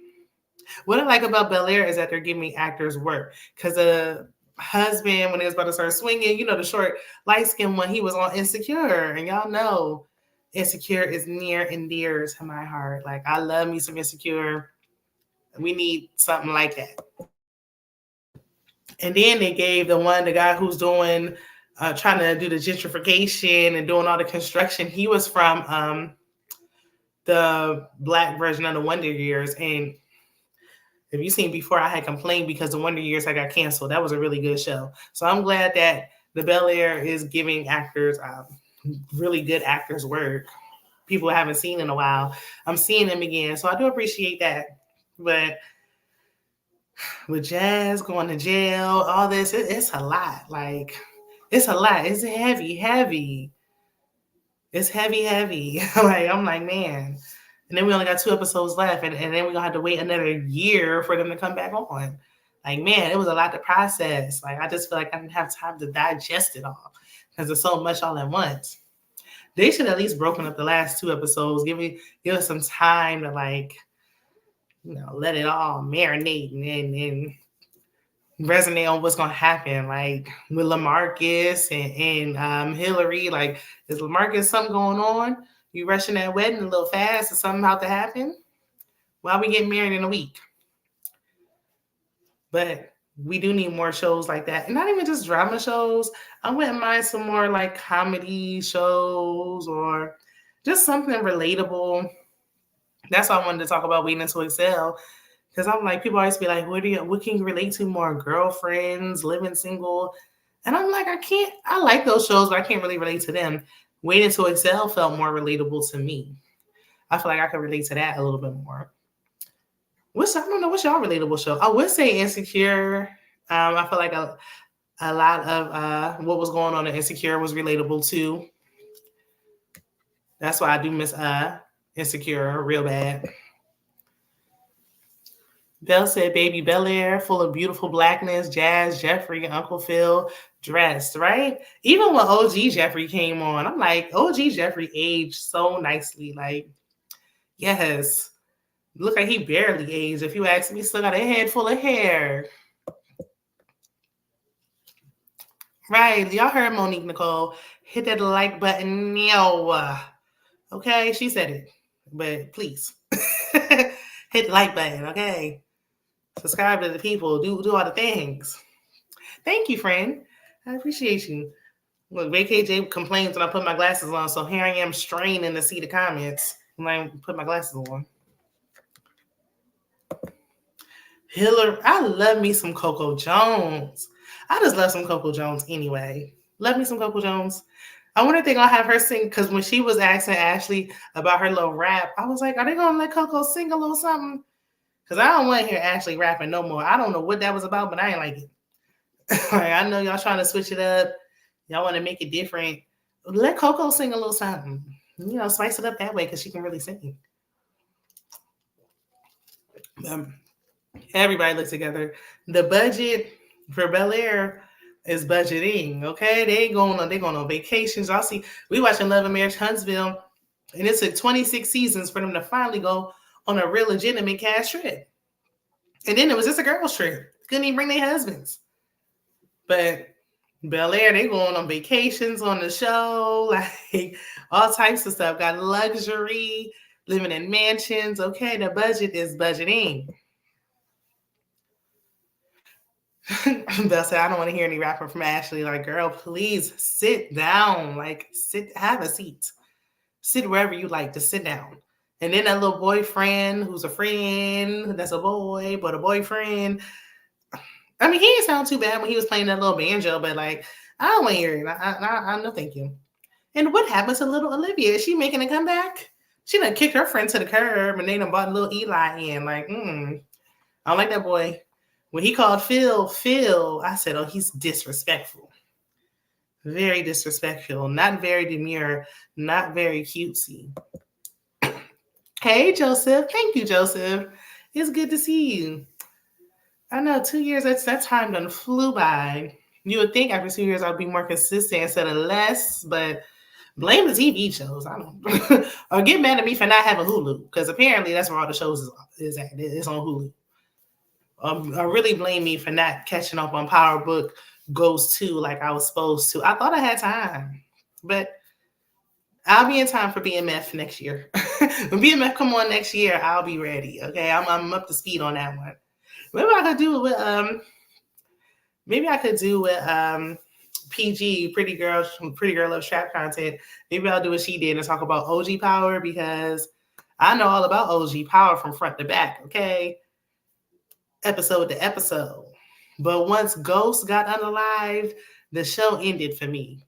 What I like about Bel Air is that they're giving actors work. Because the husband, when he was about to start swinging, the short, light skinned one, he was on Insecure. And y'all know Insecure is near and dear to my heart. Like, I love me some Insecure. We need something like that. And then they gave the guy who's doing, trying to do the gentrification and doing all the construction. He was from the Black version of the Wonder Years. And if you've seen before, I had complained because the Wonder Years I got canceled. That was a really good show. So I'm glad that the Bel Air is giving actors, really good actors, work. People I haven't seen in a while. I'm seeing them again. So I do appreciate that. But with Jazz going to jail, all this, it's a lot. Like, it's a lot. It's heavy. It's heavy. Like, I'm like, man. And then we only got 2 episodes left, and then we're going to have to wait another year for them to come back on. Like, man, it was a lot to process. Like, I just feel like I didn't have time to digest it all because there's so much all at once. They should at least broken up the last 2 episodes. Give us some time to, like, let it all marinate and resonate on what's going to happen. Like, with LaMarcus and Hillary, like, is LaMarcus something going on? You rushing that wedding a little fast? Is something about to happen? Why we getting married in a week? But we do need more shows like that. And not even just drama shows. I wouldn't mind some more like comedy shows or just something relatable. That's why I wanted to talk about Waiting to Excel. Because I'm like, people always be like, what can you relate to more? Girlfriends, living single? And I'm like, I like those shows, but I can't really relate to them. Waiting to Excel felt more relatable to me. I feel like I could relate to that a little bit more. I don't know, what's y'all relatable show? I would say Insecure. I feel like a lot of what was going on in Insecure was relatable too. That's why I do miss Insecure real bad. Belle said, baby Bel Air, full of beautiful blackness, Jazz, Jeffrey, Uncle Phil, dressed, right? Even when OG Jeffrey came on, I'm like, OG Jeffrey aged so nicely. Like, yes. Look like he barely aged. If you ask me, still got a head full of hair. Right. Y'all heard Monique Nicole. Hit that like button. No. Okay, she said it. But please. Hit the like button, okay? Subscribe to the people. Do all the things. Thank you, friend. I appreciate you. Look, VKJ complains when I put my glasses on, so here I am straining to see the comments when I put my glasses on. Hillary, I love me some Coco Jones. I just love some Coco Jones anyway. Love me some Coco Jones. I wonder if they're going to have her sing, because when she was asking Ashley about her little rap, I was like, are they going to let Coco sing a little something? Because I don't want to hear Ashley rapping no more. I don't know what that was about, but I ain't like it. Like, I know y'all trying to switch it up. Y'all want to make it different. Let Coco sing a little something. Spice it up that way because she can really sing. Everybody look together. The budget for Bel Air is budgeting. Okay, they going on vacations. Y'all see, we watching Love and Marriage Huntsville, and it took 26 seasons for them to finally go on a real legitimate cash trip. And then it was just a girls trip. Couldn't even bring their husbands. But Bel Air, they going on vacations on the show, like all types of stuff. Got luxury, living in mansions. Okay, the budget is budgeting. Belle said, I don't want to hear any rapper from Ashley. Like, girl, please sit down. Like, have a seat. Sit wherever you like to sit down. And then that little boyfriend who's a friend, that's a boy, but a boyfriend. I mean, he didn't sound too bad when he was playing that little banjo, but like, I don't want to hear it. I no thank you. And what happened to little Olivia? Is she making a comeback? She done kicked her friend to the curb and they done bought little Eli in. Like, I don't like that boy. When he called Phil, I said, oh, he's disrespectful. Very disrespectful. Not very demure. Not very cutesy. Hey, Joseph. Thank you, Joseph. It's good to see you. I know 2 years, that time done flew by. You would think after 2 years I'd be more consistent instead of less, but blame the TV shows. I don't. Or get mad at me for not having Hulu, because apparently that's where all the shows is at. It's on Hulu. Or really blame me for not catching up on Power Book Goes 2 like I was supposed to. I thought I had time, but I'll be in time for BMF next year. When BMF come on next year, I'll be ready. Okay, I'm up to speed on that one. Maybe I could do it with PG, Pretty Girl Love Trap content. Maybe I'll do what she did and talk about OG Power, because I know all about OG Power from front to back. Okay, episode to episode. But once Ghost got unalived, the show ended for me.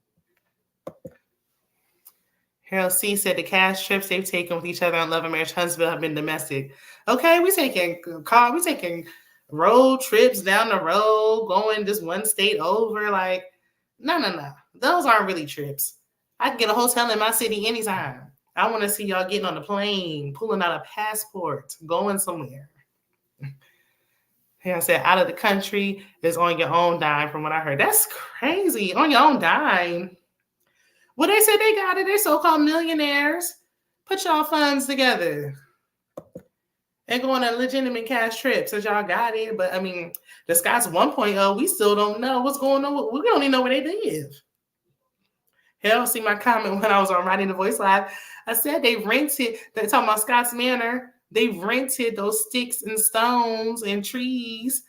Harold C said the cash trips they've taken with each other on Love and Marriage Huntsville have been domestic. Okay, we taking road trips down the road, going just one state over. Like, no. Those aren't really trips. I can get a hotel in my city anytime. I want to see y'all getting on the plane, pulling out a passport, going somewhere. Harold said, out of the country is on your own dime, from what I heard. That's crazy. On your own dime. Well, they said they got it. They're so-called millionaires. Put y'all funds together and go on a legitimate cash trip since y'all got it. But, I mean, the Scots 1.0, we still don't know what's going on. We don't even know where they live. Hell, see my comment when I was on Writing the Voice Live. I said they're talking about Scott's Manor. They've rented those sticks and stones and trees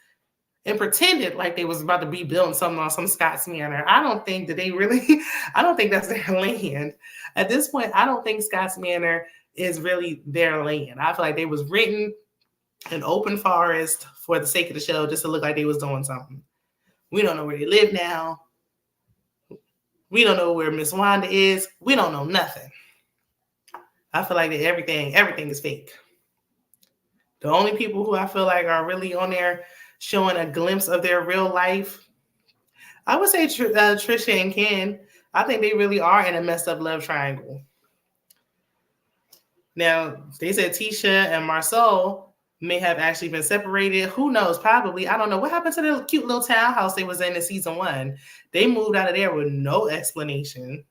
and pretended like they was about to be building something on some Scots Manor. I don't think that I don't think that's their land. At this point, I don't think Scots Manor is really their land. I feel like they was renting an open forest for the sake of the show, just to look like they was doing something. We don't know where they live now. We don't know where Miss Wanda is. We don't know nothing. I feel like that everything is fake. The only people who I feel like are really on there showing a glimpse of their real life, I would say Trisha and Ken. I think they really are in a messed up love triangle. Now, they said Tisha and Marcel may have actually been separated. Who knows? Probably. I don't know. What happened to the cute little townhouse they was in season 1? They moved out of there with no explanation.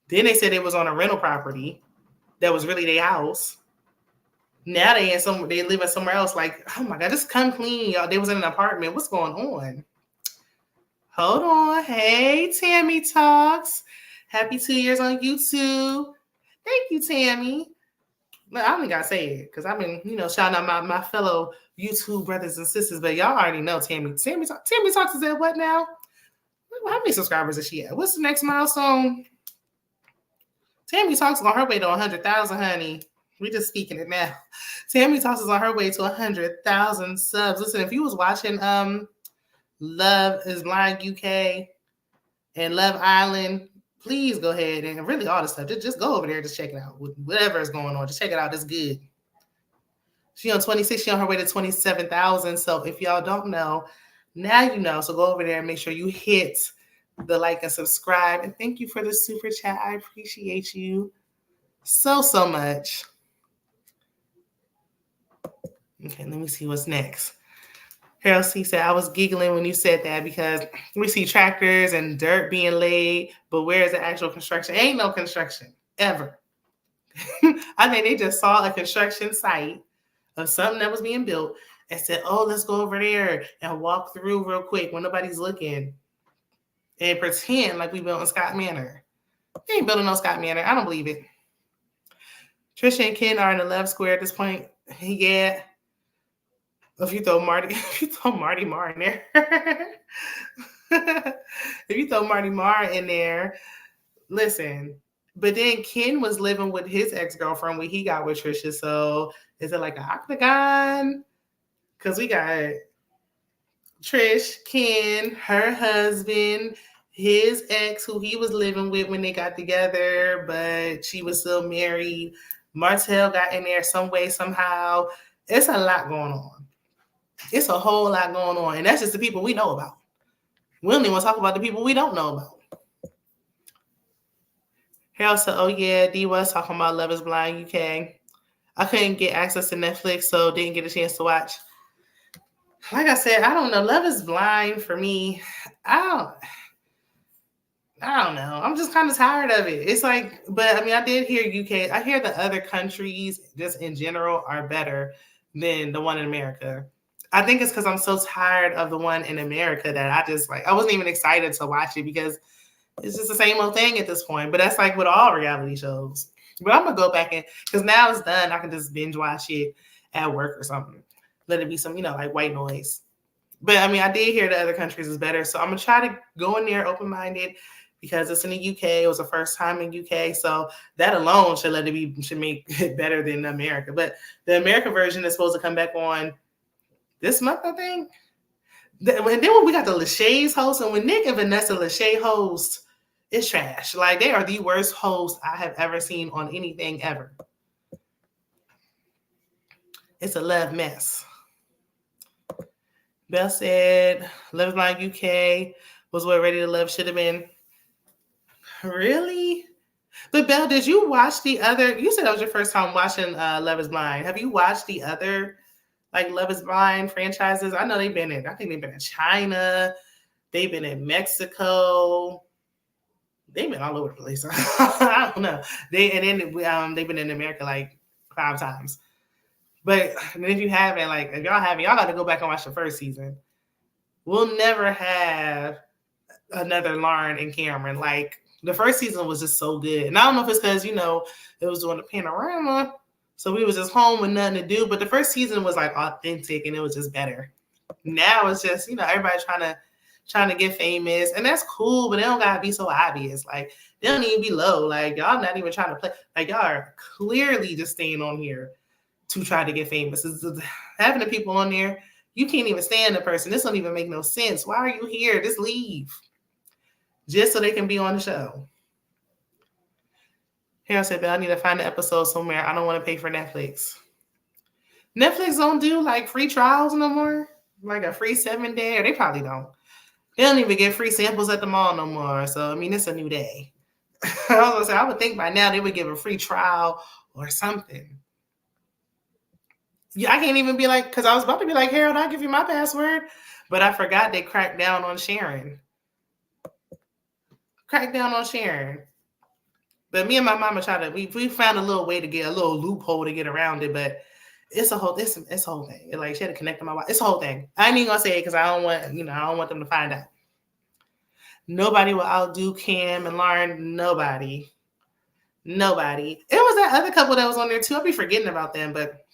Then they said it was on a rental property that was really their house. Now they living somewhere else. Like, oh my God, just come clean, y'all. They was in an apartment. What's going on? Hold on. Hey, Tammy Talks. Happy 2 years on YouTube. Thank you, Tammy. I only gotta say it because I've been, shouting out my fellow YouTube brothers and sisters, but y'all already know Tammy. Tammy Talks is at what now? How many subscribers is she at? What's the next milestone? Tammy Talks is on her way to 100,000, honey. We're just speaking it now. Tammy Talks is on her way to 100,000 subs. Listen, if you was watching Love is Blind UK and Love Island, please go ahead and really all the stuff. Just go over there, just check it out. Whatever is going on, just check it out. It's good. She on 26. She on her way to 27,000. So if y'all don't know, now you know. So go over there and make sure you hit the like and subscribe. And thank you for the super chat. I appreciate you so much. Okay, let me see what's next. Harold C said, I was giggling when you said that because we see tractors and dirt being laid, but where is the actual construction? Ain't no construction, ever. I think they just saw a construction site of something that was being built and said, oh, let's go over there and walk through real quick when nobody's looking and pretend like we built in Scott Manor. We ain't building no Scott Manor. I don't believe it. Trisha and Ken are in the left square at this point. Yeah. If you throw Marty Marr in there, if you throw Marty Marr in there, listen. But then Ken was living with his ex-girlfriend when he got with Trisha. So is it like an octagon? Because we got Trish, Ken, her husband, his ex, who he was living with when they got together, but she was still married. Martell got in there some way, somehow. It's a lot going on. It's a whole lot going on. And that's just the people we know about. We don't even want to talk about the people we don't know about. Harold said, oh yeah, D was talking about Love is Blind UK. I couldn't get access to Netflix, so didn't get a chance to watch. Like I said, I don't know. Love is Blind for me. I don't. I don't know. I'm just kind of tired of it. It's like, but I mean, I did hear UK. I hear the other countries, just in general, are better than the one in America. I think it's because I'm so tired of the one in America that I just like. I wasn't even excited to watch it because it's just the same old thing at this point. But that's like with all reality shows. But I'm gonna go back in because now it's done. I can just binge watch it at work or something. Let it be some, like white noise. But I mean, I did hear the other countries is better, so I'm gonna try to go in there open minded because it's in the UK. It was the first time in UK, so that alone should make it better than America. But the American version is supposed to come back on this month, I think. And then when we got the Lachey's host, and when Nick and Vanessa Lachey host, it's trash. Like they are the worst hosts I have ever seen on anything ever. It's a love mess. Bell said, Love is Blind UK was what Ready to Love should have been. Really? But Belle, did you watch the other? You said that was your first time watching Love is Blind. Have you watched the other like Love is Blind franchises? I know they've been in. I think they've been in China. They've been in Mexico. They've been all over the place. I don't know. They've been in America like 5 times. But if you haven't, like if y'all haven't, y'all got to go back and watch the first season. We'll never have another Lauren and Cameron. Like the first season was just so good. And I don't know if it's because, it was doing the panorama. So we was just home with nothing to do. But the first season was like authentic and it was just better. Now it's just, everybody trying to get famous. And that's cool, but they don't gotta be so obvious. Like they don't even be low. Like y'all not even trying to play. Like y'all are clearly just staying on here to try to get famous. Having the people on there, you can't even stand the person. This don't even make no sense. Why are you here? Just leave. Just so they can be on the show. Harold said, but I need to find the episode somewhere. I don't want to pay for Netflix. Netflix don't do like free trials no more. Like a free 7-day, or they probably don't. They don't even get free samples at the mall no more. So, I mean, it's a new day. I would think by now they would give a free trial or something. Yeah, I can't even be like, because I was about to be like, Harold, I'll give you my password. But I forgot they cracked down on sharing. But me and my mama we found a little way to get a little loophole to get around it, but it's a whole thing. Like she had to connect to my wife. It's a whole thing. I ain't even gonna say it because I don't want them to find out. Nobody will outdo Cam and Lauren. Nobody. It was that other couple that was on there too. I'll be forgetting about them, but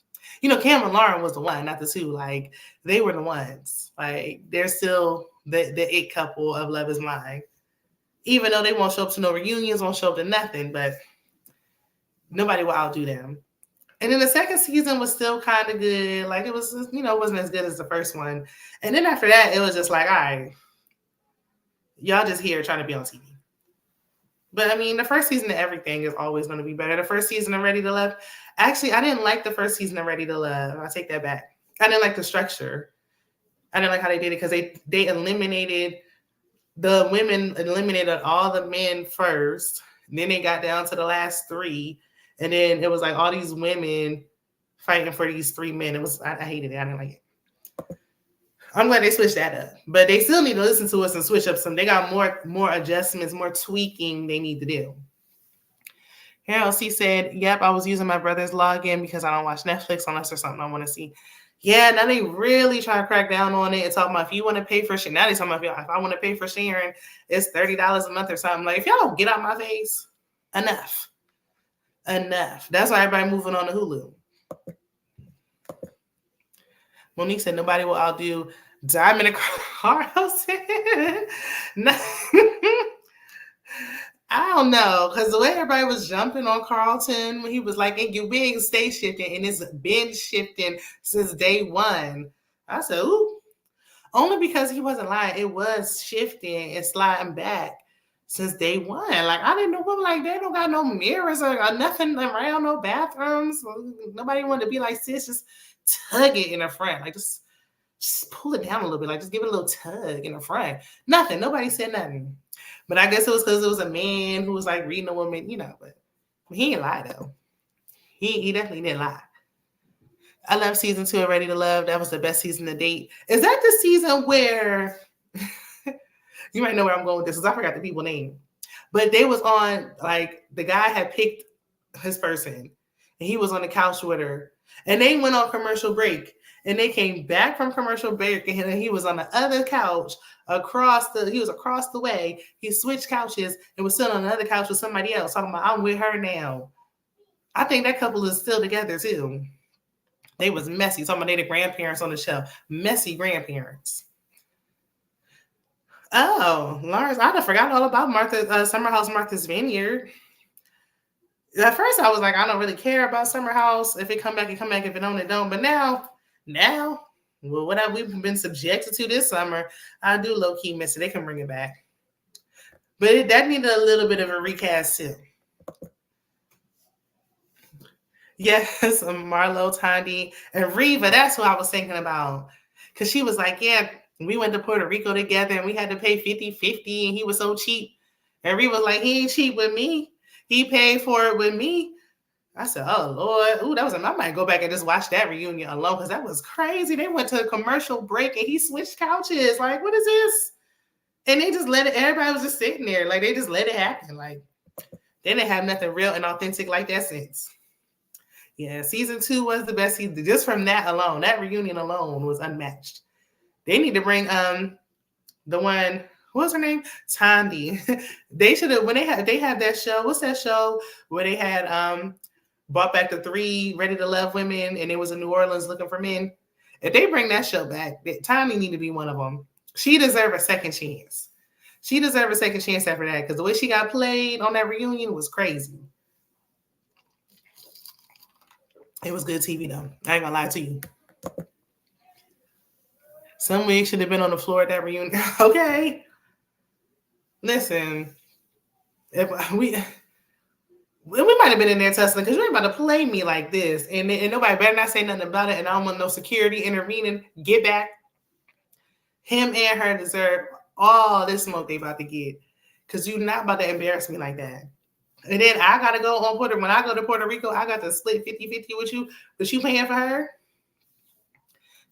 Cam and Lauren was the one, not the two. Like they were the ones. Like they're still the it couple of Love is Blind. Even though they won't show up to no reunions, won't show up to nothing, but nobody will outdo them. And then the second season was still kind of good. Like it was, it wasn't as good as the first one. And then after that, it was just like, all right, y'all just here trying to be on TV. But I mean, the first season of everything is always going to be better. The first season of Ready to Love, actually, I didn't like the first season of Ready to Love. I'll take that back. I didn't like the structure. I didn't like how they did it because they eliminated the women, eliminated all the men first. Then they got down to the last 3. And then it was like all these women fighting for these 3 men. I hated it. I didn't like it. I'm glad they switched that up. But they still need to listen to us and switch up some. They got more adjustments, more tweaking they need to do. Harold C said, yep, I was using my brother's login because I don't watch Netflix unless there's something I want to see. Yeah, now they really try to crack down on it and talking about if you want to pay for sharing. Now they talking about if I want to pay for sharing, it's $30 a month or something. Like, if y'all don't get out my face, enough. That's why everybody moving on to Hulu. Monique said nobody will outdo Diamond and Carlton. I don't know, because the way everybody was jumping on Carlton when he was like, you big stay shifting, and it's been shifting since day one. I said, ooh. Only because he wasn't lying. It was shifting and sliding back since day one. Like, I didn't know what, like, they don't got no mirrors or nothing around, no bathrooms. Nobody wanted to be like, sis, just tug it in the front. Like, just pull it down a little bit. Like, just give it a little tug in the front. Nothing. Nobody said nothing. But I guess it was because it was a man who was like reading a woman, but he didn't lie though. He definitely didn't lie. I love season 2 of Ready to Love. That was the best season to date. Is that the season where you might know where I'm going with this because I forgot the people name. But they was on, like, the guy had picked his person and he was on the couch with her. And they went on commercial break. And they came back from commercial break and he was on the other couch he was across the way. He switched couches and was sitting on another couch with somebody else talking about, I'm with her now. I think that couple is still together too. They was messy. Talking about they the grandparents on the show. Messy grandparents. Oh, Lawrence, I forgot all about Summer House Martha's Vineyard. At first I was like, I don't really care about Summer House. If it come back, it come back. If it don't, it don't. But now, well, what we've been subjected to this summer, I do low-key miss it. They can bring it back. But that needed a little bit of a recast too. Yes, Marlo, Tandy, and Reva. That's what I was thinking about. Because she was like, yeah, we went to Puerto Rico together and we had to pay 50-50 and he was so cheap. And Reva was like, he ain't cheap with me. He paid for it with me. I said, oh, Lord. Ooh, I might go back and just watch that reunion alone because that was crazy. They went to a commercial break and he switched couches. Like, what is this? And they just let it, everybody was just sitting there. Like, they just let it happen. Like, they didn't have nothing real and authentic like that since. Yeah, season 2 was the best season. Just from that alone, that reunion alone was unmatched. They need to bring the one, what was her name? Tandy. They should have, when they had that show, what's that show where they had brought back the 3 Ready to Love women and it was in New Orleans looking for men. If they bring that show back, Tandy need to be one of them. She deserves a second chance. She deserves a second chance after that because the way she got played on that reunion was crazy. It was good TV though. I ain't gonna lie to you. Some weeks should have been on the floor at that reunion. Okay. Listen, if we might have been in there tussling because you ain't about to play me like this. And nobody better not say nothing about it. And I don't want no security intervening. Get back. Him and her deserve all this smoke they about to get. Because you're not about to embarrass me like that. And then I got to go on when I go to Puerto Rico, I got to split 50-50 with you. But you paying for her?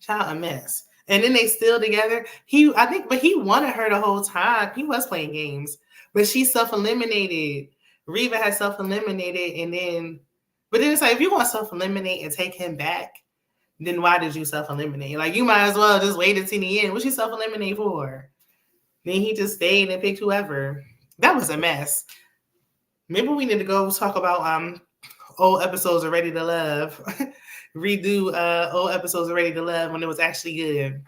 Child, a mess. And then they still together. But he wanted her the whole time. He was playing games. But she self-eliminated. Reva had self-eliminated. But then it's like, if you want to self-eliminate and take him back, then why did you self-eliminate? Like, you might as well just wait until the end. What you self-eliminate for? Then he just stayed and picked whoever. That was a mess. Maybe we need to go talk about old episodes of Ready to Love. Redo old episodes of Ready to Love when it was actually good.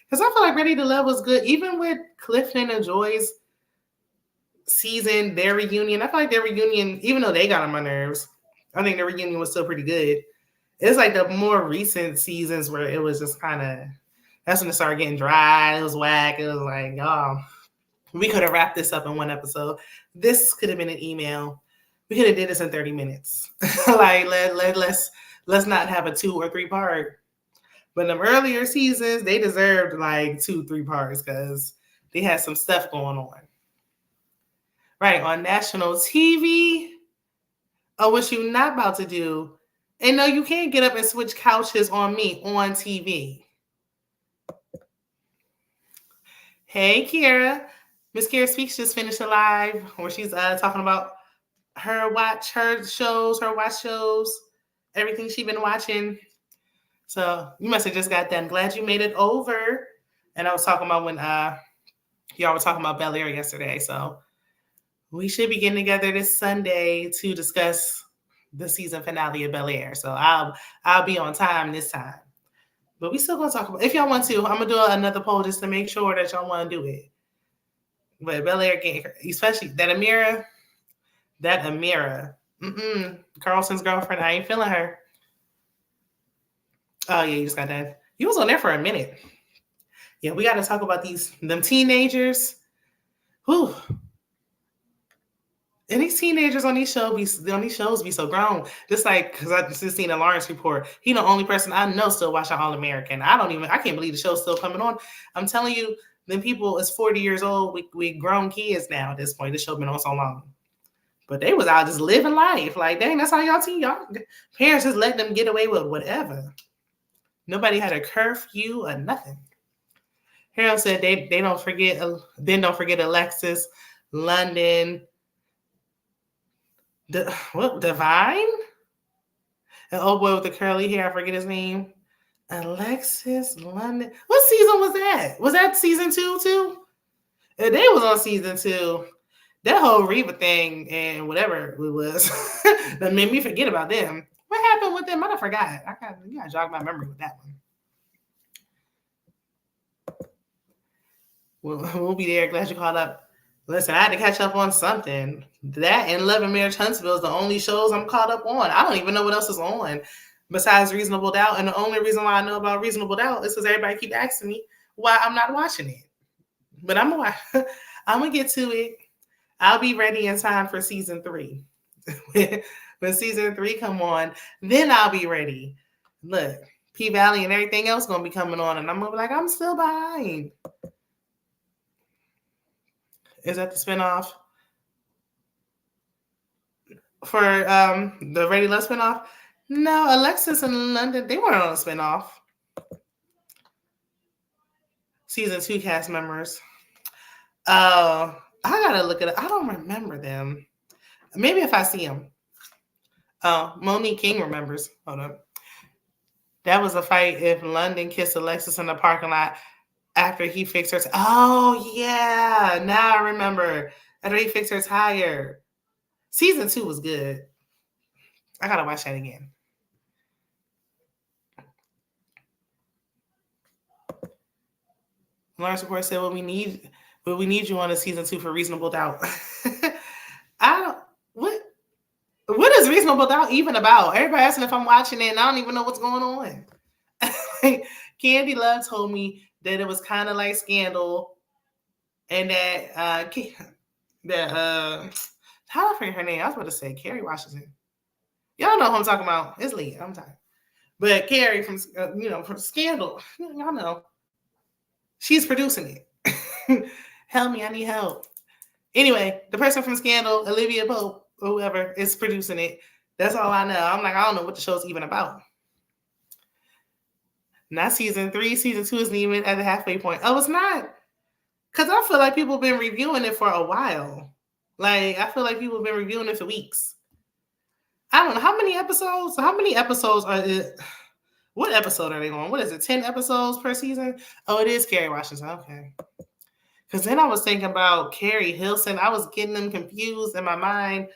Because I feel like Ready to Love was good. Even with Clifton and Joy's season, their reunion, I feel like their reunion, even though they got on my nerves, I think their reunion was still pretty good. It's like the more recent seasons where it was just kind of, that's when it started getting dry. It was whack. It was like, oh, we could have wrapped this up in one episode. This could have been an email. We could have did this in 30 minutes. Like, let's not have a 2 or 3 part. But in the earlier seasons, they deserved like 2-3 parts because they had some stuff going on. Right, on national TV. Oh, what you not about to do. And no, you can't get up and switch couches on me on TV. Hey, Kira. Miss Kira Speaks just finished a live where she's talking about her watch shows, everything she's been watching. So you must have just got done. Glad you made it over. And I was talking about when y'all were talking about Bel Air yesterday. So we should be getting together this Sunday to discuss the season finale of Bel Air. So I'll be on time this time. But we still gonna talk about, if y'all want to, I'm gonna do another poll just to make sure that y'all want to do it. But Bel Air, especially that Amira, Carlson's girlfriend, I ain't feeling her. Oh yeah, you just got done. You was on there for a minute. Yeah, we got to talk about them teenagers. Whew. And these teenagers on these shows be so grown. Just like, because I just seen a Lawrence report. He the only person I know still watching All American. I can't believe the show's still coming on. I'm telling you, them people is 40 years old. We grown kids now at this point. The show been on so long. But they was out just living life. Like, dang, that's how y'all parents just let them get away with whatever. Nobody had a curfew or nothing. Harold said they don't forget. Then don't forget Alexis, London, Divine, an old boy with the curly hair. I forget his name. Alexis, London. What season was that? Was that season 2 too? They was on season 2. That whole Reva thing and whatever it was that made me forget about them. What happened with them? I forgot. You gotta jog my memory with that one. We'll be there. Glad you called up. Listen, I had to catch up on something. That and Love and Marriage Huntsville is the only shows I'm caught up on. I don't even know what else is on besides Reasonable Doubt. And the only reason why I know about Reasonable Doubt is because everybody keep asking me why I'm not watching it. But I'm gonna get to it. I'll be ready in time for season 3. When season 3 come on, then I'll be ready. Look, P-Valley and everything else gonna be coming on, and I'm gonna be like, I'm still behind. Is that the spinoff for the Ready Love spinoff? No, Alexis and London, they weren't on a spinoff. Season 2 cast members. I gotta look at it. I don't remember them. Maybe if I see them. Monique King remembers. Hold on. That was a fight if London kissed Alexis in the parking lot after he fixed her. Oh, yeah. Now I remember. After he fixed her tire. Season 2 was good. I got to watch that again. Lawrence Support said, we need you on a season 2 for Reasonable Doubt. What is Reasonable Doubt even about? Everybody asking if I'm watching it, and I don't even know what's going on. Candy Love told me that it was kind of like Scandal, and that how do I forget her name? I was about to say Kerry Washington. Y'all know who I'm talking about. It's late. I'm tired. But Kerry from from Scandal, y'all know. She's producing it. Help me, I need help. Anyway, the person from Scandal, Olivia Pope, or whoever is producing it. That's all I know. I'm like, I don't know what the show's even about. Not season 3. Season 2 isn't even at the halfway point. Oh, it's not? Because I feel like people have been reviewing it for a while. Like, I feel like people have been reviewing it for weeks. I don't know. How many episodes? How many episodes are it? What episode are they on? What is it? 10 episodes per season? Oh, it is Kerry Washington. Okay. Because then I was thinking about Carrie Hilson. I was getting them confused in my mind.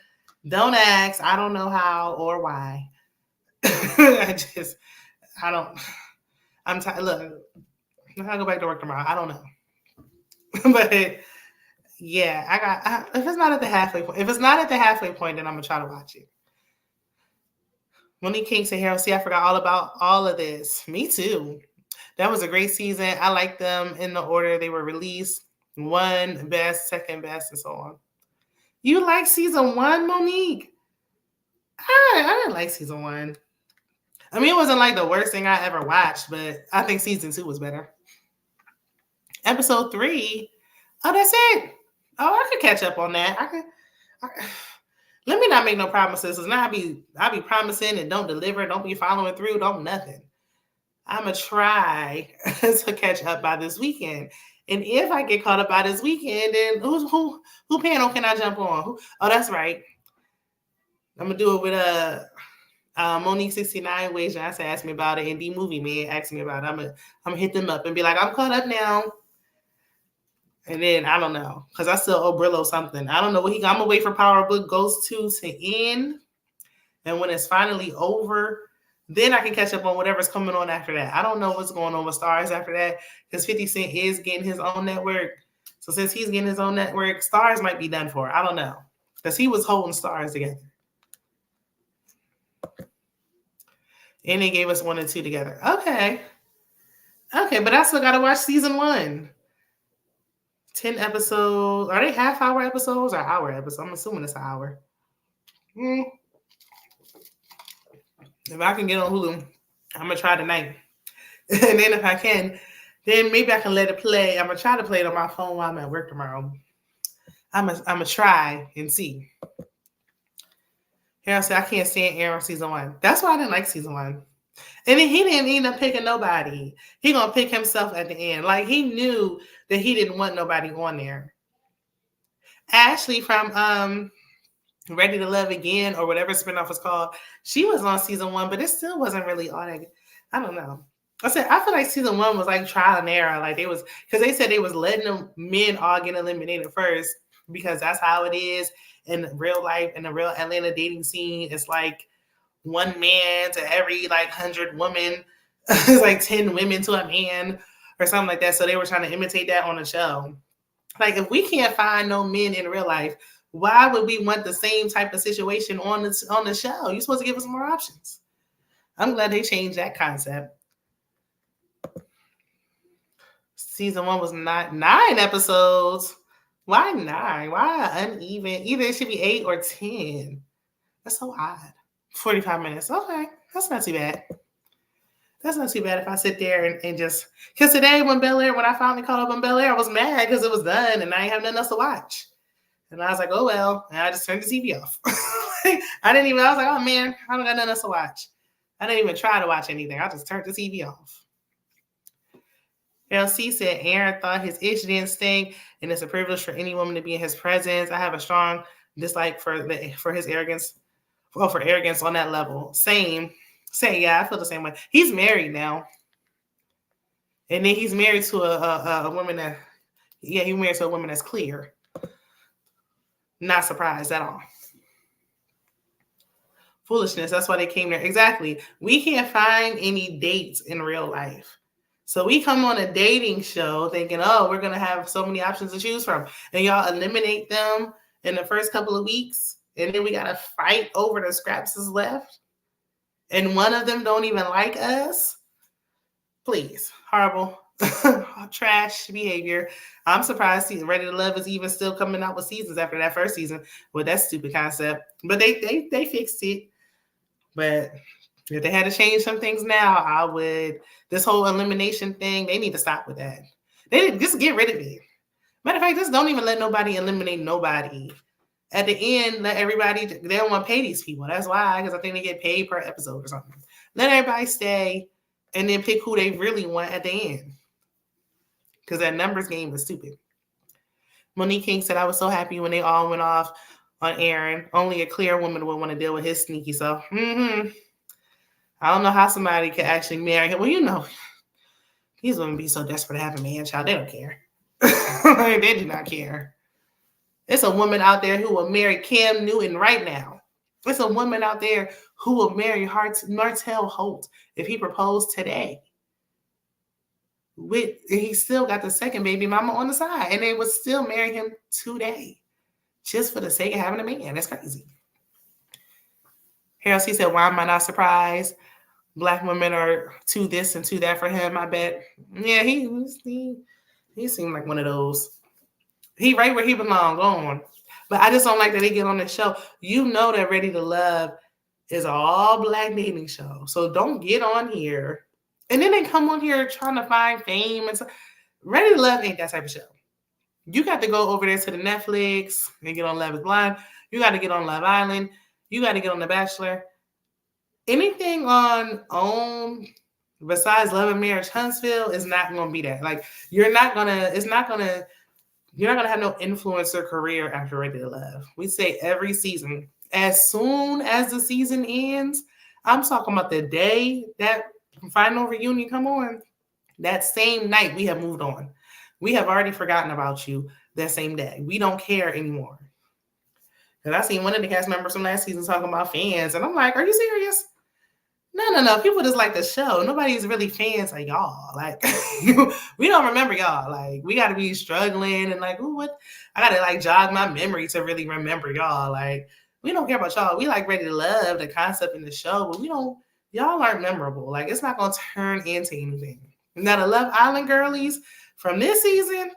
Don't ask. I don't know how or why. I'm tired. Look, I'll go back to work tomorrow. I don't know. But yeah, if it's not at the halfway point, then I'm going to try to watch it. Monique King said, Harold, see, I forgot all about all of this. Me too. That was a great season. I liked them in the order they were released. 1 best, 2nd best, and so on. You like season 1, Monique? I didn't like season 1. I mean, it wasn't like the worst thing I ever watched, but I think season 2 was better. Episode 3, oh, that's it. Oh, I could catch up on that. Let me not make no promises, because now I be promising and don't deliver, don't be following through, don't nothing. I'm going to try to catch up by this weekend. And if I get caught up by this weekend, then who panel can I jump on? Oh, that's right. I'm going to do it with Monique 69 Ways Johnson asked me about it, and D Movie Man asked me about it. I'm gonna hit them up and be like, I'm caught up now. And then I don't know, because I still owe Brillo something. I don't know what I'm gonna wait for Power Book Ghost 2 to end. And when it's finally over, then I can catch up on whatever's coming on after that. I don't know what's going on with Stars after that, because 50 Cent is getting his own network. So since he's getting his own network, Stars might be done for. I don't know, because he was holding Stars together. And they gave us 1 and 2 together. Okay, but I still got to watch season 1. 10 episodes. Are they half-hour episodes or hour episodes? I'm assuming it's an hour. If I can get on Hulu, I'm going to try tonight. And then if I can, then maybe I can let it play. I'm going to try to play it on my phone while I'm at work tomorrow. I'm going to try and see. Harold said, I can't stand Arrow season 1. That's why I didn't like season 1. And then he didn't end up picking nobody. He gonna pick himself at the end. Like he knew that he didn't want nobody on there. Ashley from Ready to Love Again or whatever spinoff was called, she was on season 1, but it still wasn't really all that. I don't know. I feel like season 1 was like trial and error. Like they was, because they said they was letting the men all get eliminated first because that's how it is in real life, in the real Atlanta dating scene. It's like one man to every like 100 women. It's like 10 women to a man or something like that. So they were trying to imitate that on the show. Like if we can't find no men in real life, why would we want the same type of situation on the show? You're supposed to give us more options. I'm glad they changed that concept. Season 1 was not 9 episodes. Why 9? Why uneven? Either it should be 8 or 10. That's so odd. 45 minutes. Okay, that's not too bad. That's not too bad if I sit there and just, because today when I finally caught up on Bel Air, I was mad because it was done and I didn't have nothing else to watch. And I was like, oh, well. And I just turned the TV off. I was like, oh, man, I don't got nothing else to watch. I didn't even try to watch anything. I just turned the TV off. LC said Aaron thought his itch didn't stink, and it's a privilege for any woman to be in his presence. I have a strong dislike for his arrogance. Well, for arrogance on that level. Same. Yeah, I feel the same way. He's married now. And then he's married to a woman that, he's married to a woman that's clear. Not surprised at all. Foolishness. That's why they came there. Exactly. We can't find any dates in real life. So we come on a dating show thinking, oh, we're going to have so many options to choose from. And y'all eliminate them in the first couple of weeks. And then we got to fight over the scraps that's left. And one of them don't even like us. Please. Horrible. Trash behavior. I'm surprised Ready to Love is even still coming out with seasons after that first season with that stupid concept. But they fixed it. But if they had to change some things now, this whole elimination thing, they need to stop with that. They need to just get rid of it. Matter of fact, just don't even let nobody eliminate nobody. At the end, let everybody, they don't want to pay these people. That's why, because I think they get paid per episode or something. Let everybody stay and then pick who they really want at the end. Because that numbers game is stupid. Monique King said, I was so happy when they all went off on Aaron. Only a clear woman would want to deal with his sneaky self. I don't know how somebody could actually marry him. Well, these women be so desperate to have a man child. They don't care. They do not care. It's a woman out there who will marry Cam Newton right now. It's a woman out there who will marry Martell Holt if he proposed today. He still got the second baby mama on the side, and they would still marry him today just for the sake of having a man. That's crazy. Harold C. said, why am I not surprised? Black women are too this and too that for him, I bet. Yeah, he seemed like one of those. He right where he belongs, on. But I just don't like that they get on the show. You know that Ready to Love is an all-black dating show. So don't get on here. And then they come on here trying to find fame. And Ready to Love ain't that type of show. You got to go over there to the Netflix and get on Love is Blind. You got to get on Love Island. You got to get on The Bachelor. Anything on OWN besides Love and Marriage Huntsville is not going to be that. Like, you're not going to have no influencer career after Ready to Love. We say every season, as soon as the season ends, I'm talking about the day that final reunion come on, that same night we have moved on. We have already forgotten about you that same day. We don't care anymore. Because I seen one of the cast members from last season talking about fans, and I'm like, are you serious? No. People just like the show. Nobody's really fans of y'all. Like, we don't remember y'all. Like, we got to be struggling and like, ooh, what? I got to like jog my memory to really remember y'all. Like, we don't care about y'all. We like Ready to Love, the concept in the show, but y'all aren't memorable. Like, it's not going to turn into anything. Now, the Love Island girlies from this season,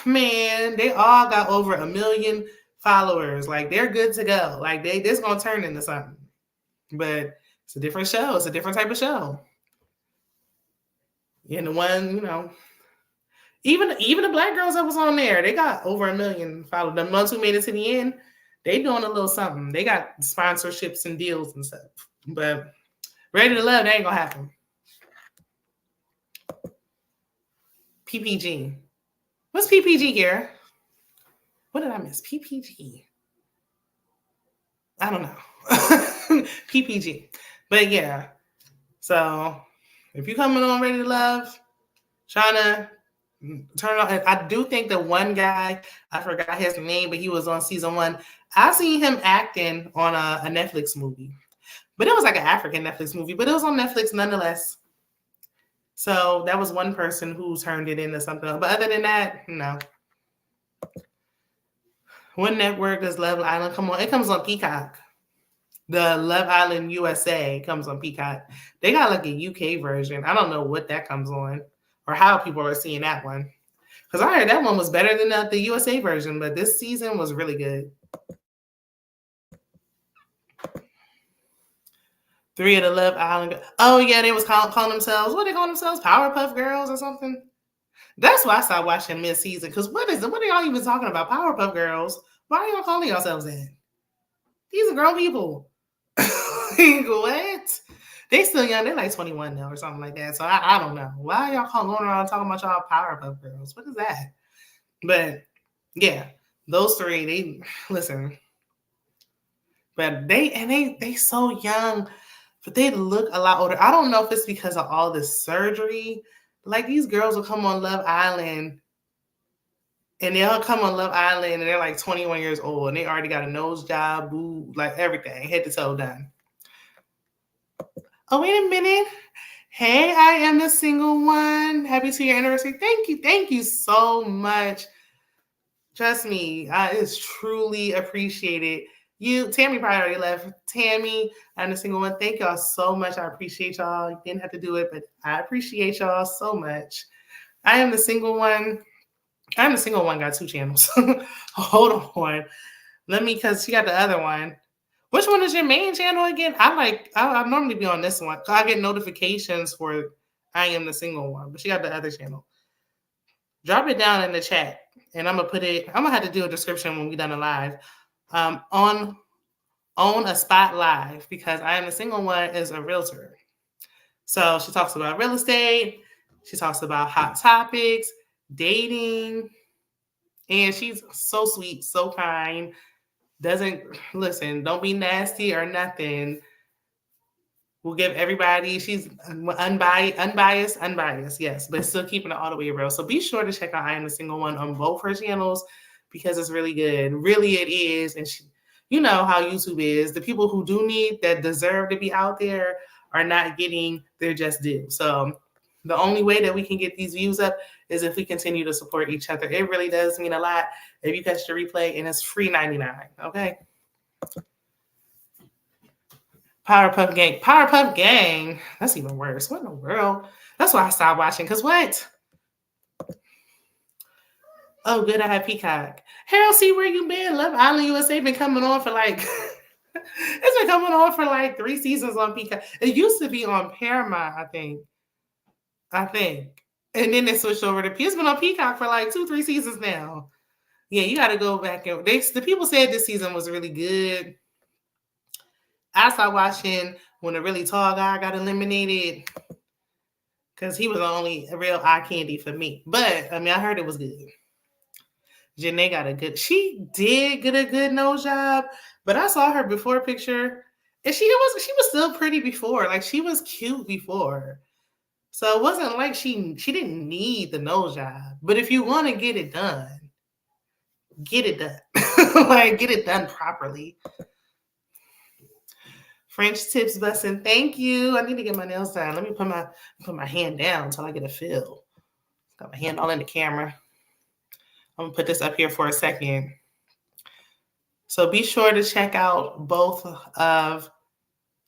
man, they all got over 1 million followers. Like, they're good to go. Like, this going to turn into something. But it's a different show. It's a different type of show. And the one, even the black girls that was on there, they got over 1 million followers. The ones who made it to the end, they doing a little something. They got sponsorships and deals and stuff. But Ready to Love, that ain't gonna happen. PPG. What's PPG here? What did I miss? PPG. I don't know. PPG. But yeah. So if you're coming on Ready to Love, trying to turn on. I do think the one guy, I forgot his name, but he was on season 1. I seen him acting on a Netflix movie. But it was like an African Netflix movie, but it was on Netflix nonetheless. So that was one person who turned it into something else. But other than that, no. What network does Love Island come on? It comes on Peacock. The Love Island USA comes on Peacock. They got like a UK version. I don't know what that comes on or how people are seeing that one. Because I heard that one was better than the USA version, but this season was really good. 3 of the Love Island. Oh, yeah, they was calling themselves, what they call themselves? Powerpuff Girls or something? That's why I started watching mid-season. Because what are y'all even talking about? Powerpuff Girls? Why are y'all calling yourselves that? These are grown people. What? They still young. They're like 21 now or something like that. So I don't know. Why are y'all going around talking about y'all Powerpuff Girls? What is that? But yeah, those 3, they listen. But they so young, but they look a lot older. I don't know if it's because of all this surgery. Like these girls will come on Love Island and they'll come on Love Island and they're like 21 years old and they already got a nose job, boob, like everything, head to toe done. Oh, wait a minute. Hey, I am the single one. Happy 2-year anniversary. Thank you. Thank you so much. Trust me, it's truly appreciated. Tammy probably already left. Tammy, I'm the single one. Thank y'all so much. I appreciate y'all. You didn't have to do it, but I appreciate y'all so much. I am the single one. I'm the single one, got 2 channels. Hold on. Because she got the other one. Which one is your main channel again? I normally be on this one. I get notifications for I am the single one, but she got the other channel. Drop it down in the chat, and I'm gonna have to do a description when we done a live. On a spot live, because I am the single one is a realtor. So she talks about real estate. She talks about hot topics, dating, and she's so sweet, so kind. Don't be nasty or nothing. We'll give everybody, she's unbiased, yes, but still keeping it all the way real. So be sure to check out I Am the Single One on both her channels because it's really good. Really, it is. And you know how YouTube is. The people who do need, that deserve to be out there, are not getting their just due. So the only way that we can get these views up is if we continue to support each other. It really does mean a lot if you catch the replay, and it's free 99, okay? Powerpuff Gang. That's even worse. What in the world? That's why I stopped watching. Because what? Oh, good. I have Peacock. Harold, see where you been? Love Island USA been coming on for like... it's been coming on for like 3 seasons on Peacock. It used to be on Paramount, I think. And then they switched over to... It's been on Peacock for like 2-3 seasons now. Yeah, you got to go back. The people said this season was really good. I started watching when a really tall guy got eliminated because he was the only real eye candy for me. But, I mean, I heard it was good. Janae she did get a good nose job, but I saw her before picture, and she was still pretty before. Like, she was cute before. So it wasn't like she didn't need the nose job. But if you want to get it done, get it done. Like, get it done properly. French tips bussin'. Thank you. I need to get my nails done. Let me put my hand down until I get a feel. Got my hand all in the camera. I'm gonna put this up here for a second. So be sure to check out both of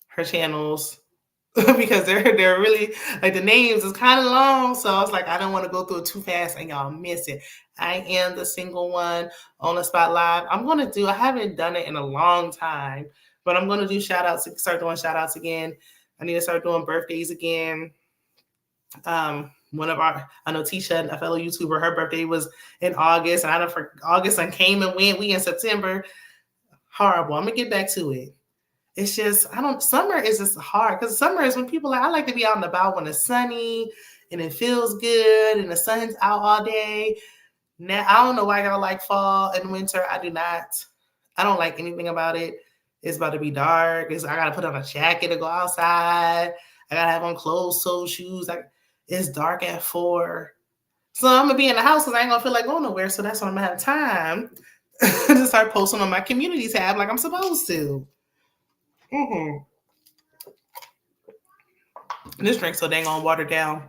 her channels because they're really, like, the names is kind of long. So I was like, I don't want to go through it too fast and y'all miss it. I Am the Single One on the Spot Live. I haven't done it in a long time, but I'm going to start doing shout outs again. I need to start doing birthdays again. I know Tisha, a fellow YouTuber, her birthday was in August, and I don't for August and came and went. We in September. Horrible. I'm gonna get back to it. it's just, summer is just hard because summer is when people I like to be out and about when it's sunny and it feels good and the sun's out all day. Now, I don't know why y'all like fall and winter. I do not. I don't like anything about it. It's about to be dark. I gotta put on a jacket to go outside. I gotta have on clothes, toe, shoes. It's dark at 4. So I'm gonna be in the house because I ain't gonna feel like going nowhere. So that's when I'm gonna have time to start posting on my community tab like I'm supposed to. Mm-hmm. This drink's so dang on watered down,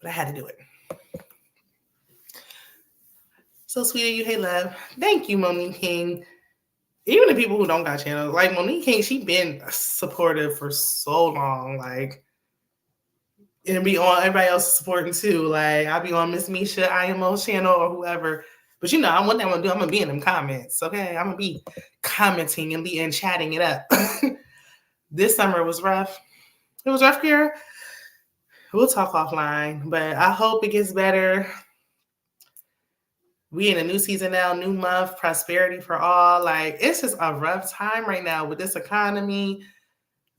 but I had to do it. So sweet of you, hey love. Thank you, Monique King. Even the people who don't got channels, like Monique King, she been supportive for so long. Like, and be on everybody else supporting too. Like, I'll be on Miss Misha IMO channel or whoever. But you know, what I'm gonna do, I'm gonna be in them comments. Okay, I'm gonna be commenting and chatting it up. This summer was rough. It was rough, Kira. We'll talk offline, but I hope it gets better. We in a new season now, new month, prosperity for all. Like, it's just a rough time right now with this economy,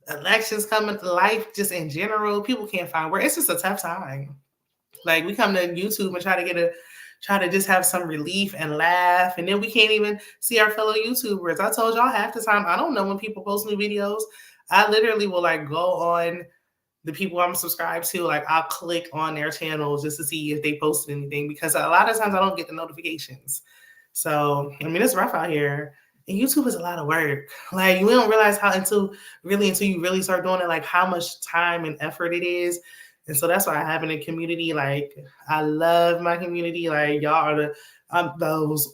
elections coming to life, just in general. People can't find work. It's just a tough time. Like, we come to YouTube and try to just have some relief and laugh, and then we can't even see our fellow YouTubers. I told y'all half the time, I don't know when people post new videos. I literally will like go on the people I'm subscribed to, like I'll click on their channels just to see if they posted anything because a lot of times I don't get the notifications. So, I mean, it's rough out here. And YouTube is a lot of work. Like, you don't realize until you really start doing it, like how much time and effort it is. And so that's why I have in a community. Like, I love my community. Like, y'all are the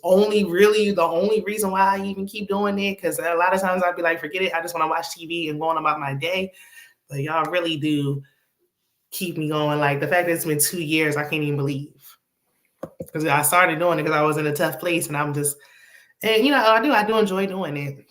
only reason why I even keep doing it. Because a lot of times I'd be like, forget it. I just want to watch TV and go on about my day. But y'all really do keep me going. Like, the fact that it's been 2 years, I can't even believe. Because I started doing it because I was in a tough place, and I'm just, and you know, I do enjoy doing it.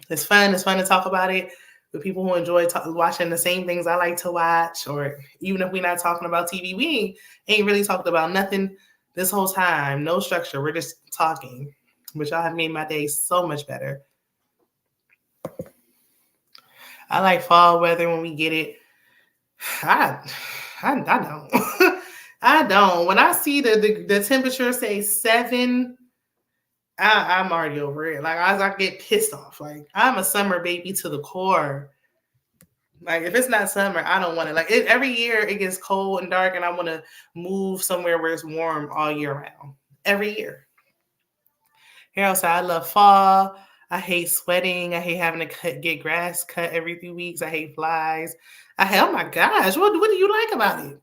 It's fun. It's fun to talk about it with people who enjoy watching the same things I like to watch. Or even if we're not talking about TV, we ain't really talked about nothing this whole time. No structure. We're just talking. But y'all have made my day so much better. I like fall weather when we get it. I don't. I don't. When I see the temperature say 7, I'm already over it. Like, I get pissed off. Like, I'm a summer baby to the core. Like, if it's not summer, I don't want it. Like, every year it gets cold and dark, and I want to move somewhere where it's warm all year round. Every year. Here outside, I love fall. I hate sweating. I hate having to get grass cut every 3 weeks. I hate flies. Oh my gosh, what do you like about it?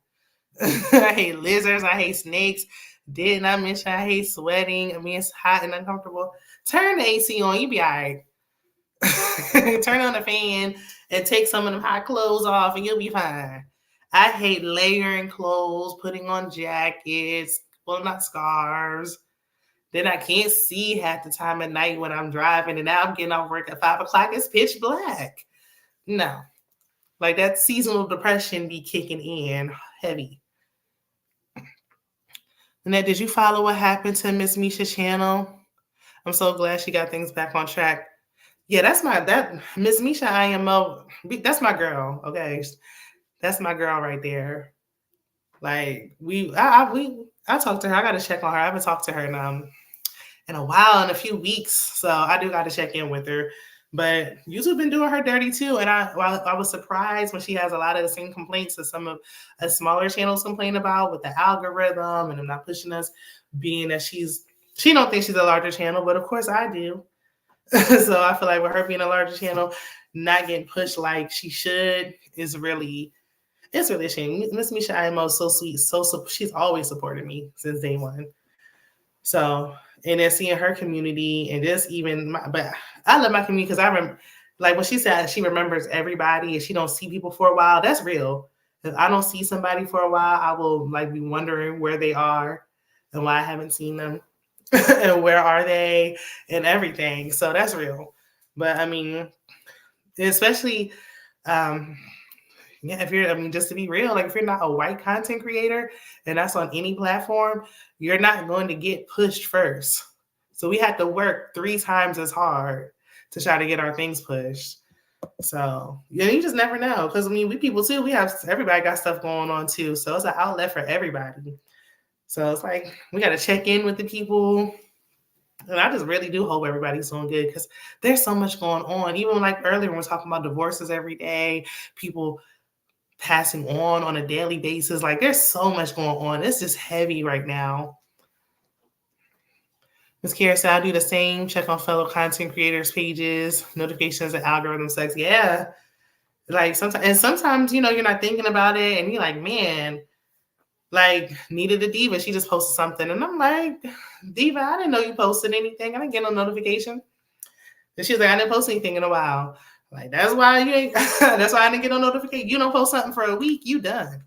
I hate lizards. I hate snakes. Didn't I mention I hate sweating? I mean, it's hot and uncomfortable. Turn the AC on. You be all right. Turn on the fan and take some of them hot clothes off and you'll be fine. I hate layering clothes, putting on jackets, well, not scarves. Then I can't see half the time at night when I'm driving, and now I'm getting off work at 5 o'clock. It's pitch black. No. Like, that seasonal depression be kicking in heavy. Annette, did you follow what happened to Miss Misha's channel? I'm so glad she got things back on track. Yeah, that Miss Misha IMO, that's my girl, okay? That's my girl right there. Like, I talked to her. I got to check on her. I haven't talked to her in a while, in a few weeks. So I do got to check in with her. But YouTube been doing her dirty too. And I was surprised when she has a lot of the same complaints that some of us smaller channels complain about with the algorithm and them not pushing us, being that she don't think she's a larger channel, but of course I do. So I feel like with her being a larger channel, not getting pushed like she should is really a shame. Miss Misha IMO is so sweet. She's always supported me since day one. So, and then seeing her community and just but I love my community because I remember, like when she said she remembers everybody and she don't see people for a while, that's real. If I don't see somebody for a while, I will like be wondering where they are and why I haven't seen them and where are they and everything. So that's real. But I mean, especially, just to be real, like if you're not a white content creator and that's on any platform, you're not going to get pushed first. So we had to work 3 times as hard to try to get our things pushed. So yeah, you just never know. Because I mean, we people too. Everybody got stuff going on too. So it's an outlet for everybody. So it's like we got to check in with the people. And I just really do hope everybody's doing good because there's so much going on. Even like earlier, when we're talking about divorces every day, people passing on a daily basis. Like there's so much going on. It's just heavy right now. Ms. Kara said, I do the same. Check on fellow content creators' pages, notifications, and algorithm sex. Yeah. Like sometimes, you're not thinking about it and you're like, man, like Nita the Diva, she just posted something. And I'm like, Diva, I didn't know you posted anything. I didn't get no notification. And she's like, I didn't post anything in a while. Like, that's why you ain't that's why I didn't get no notification. You don't post something for a week, you done.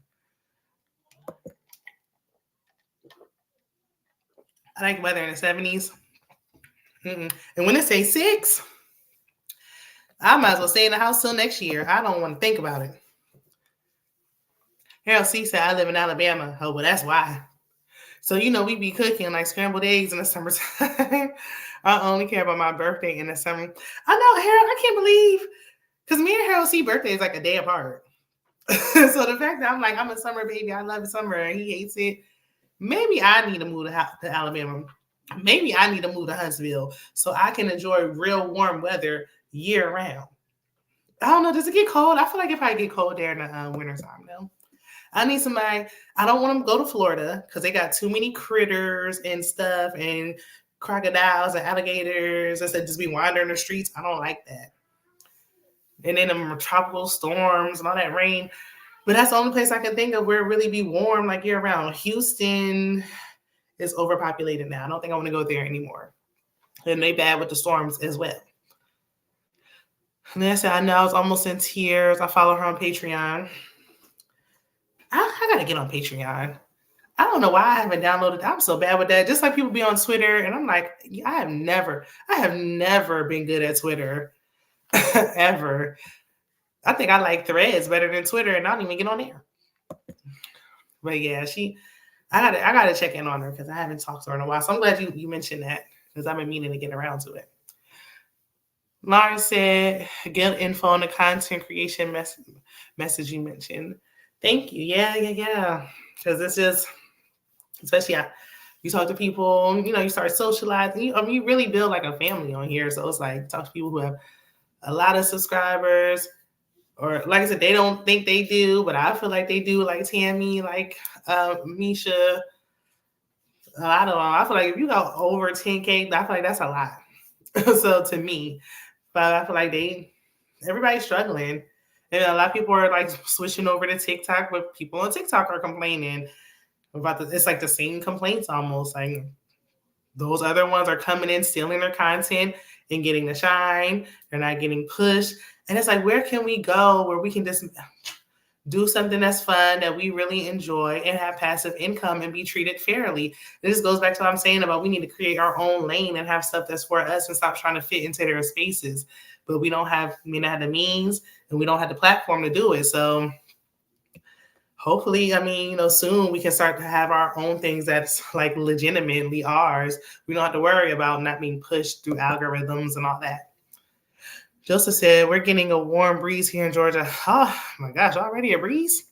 I like weather in the 70s. And when it say 6, I might as well stay in the house till next year. I don't want to think about it. Harold C said, I live in Alabama. Oh, well, that's why. So, we be cooking like scrambled eggs in the summertime. I only care about my birthday in the summer. I know, Harold, I can't believe, because me and Harold C birthday is like a day apart. So the fact that I'm a summer baby, I love summer, and he hates it. Maybe I need to move to Alabama. Maybe I need to move to Huntsville so I can enjoy real warm weather year round. I don't know. Does it get cold? I feel like it probably get cold there in the winter time, though. I need somebody. I don't want them to go to Florida because they got too many critters and stuff and crocodiles and alligators that just be wandering the streets. I don't like that. And then the tropical storms and all that rain. But that's the only place I can think of where it really be warm like year round. Houston is overpopulated now. I don't think I want to go there anymore. And they bad with the storms as well. And then I said, I know I was almost in tears. I follow her on Patreon. I gotta get on Patreon. I don't know why I haven't downloaded. I'm so bad with that. Just like people be on Twitter, and I'm like, I have never been good at Twitter ever. I think I like Threads better than Twitter, and I don't even get on there. But yeah, I gotta check in on her because I haven't talked to her in a while. So I'm glad you mentioned that because I've been meaning to get around to it. Lauren said, get info on the content creation message you mentioned. Thank you. Yeah. Because it's just, especially you talk to people, you start socializing. You really build like a family on here. So it's like talk to people who have a lot of subscribers, or like I said, they don't think they do, but I feel like they do. Like Tammy, like Misha. I don't know. I feel like if you got over 10K, I feel like that's a lot. So to me, but I feel like everybody's struggling. And a lot of people are like switching over to TikTok, but people on TikTok are complaining about it's like the same complaints almost. Like those other ones are coming in, stealing their content and getting the shine. They're not getting pushed. And it's like, where can we go where we can just do something that's fun, that we really enjoy, and have passive income and be treated fairly? This goes back to what I'm saying about we need to create our own lane and have stuff that's for us and stop trying to fit into their may not have the means and we don't have the platform to do it. So hopefully, soon we can start to have our own things that's like legitimately ours. We don't have to worry about not being pushed through algorithms and all that. Joseph said, we're getting a warm breeze here in Georgia. Oh my gosh, already a breeze?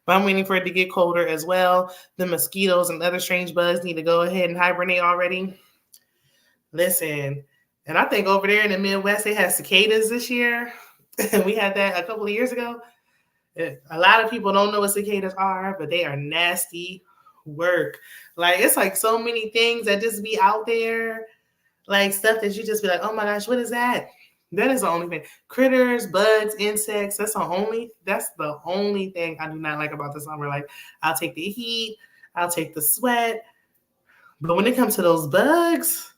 But I'm waiting for it to get colder as well. The mosquitoes and other strange bugs need to go ahead and hibernate already. Listen, and I think over there in the Midwest, they had cicadas this year. We had that a couple of years ago. A lot of people don't know what cicadas are, but they are nasty work. Like, it's like so many things that just be out there, like stuff that you just be like, oh my gosh, what is that? That is the only thing. Critters, bugs, insects. That's the only thing I do not like about the summer. Like, I'll take the heat, I'll take the sweat, but when it comes to those bugs,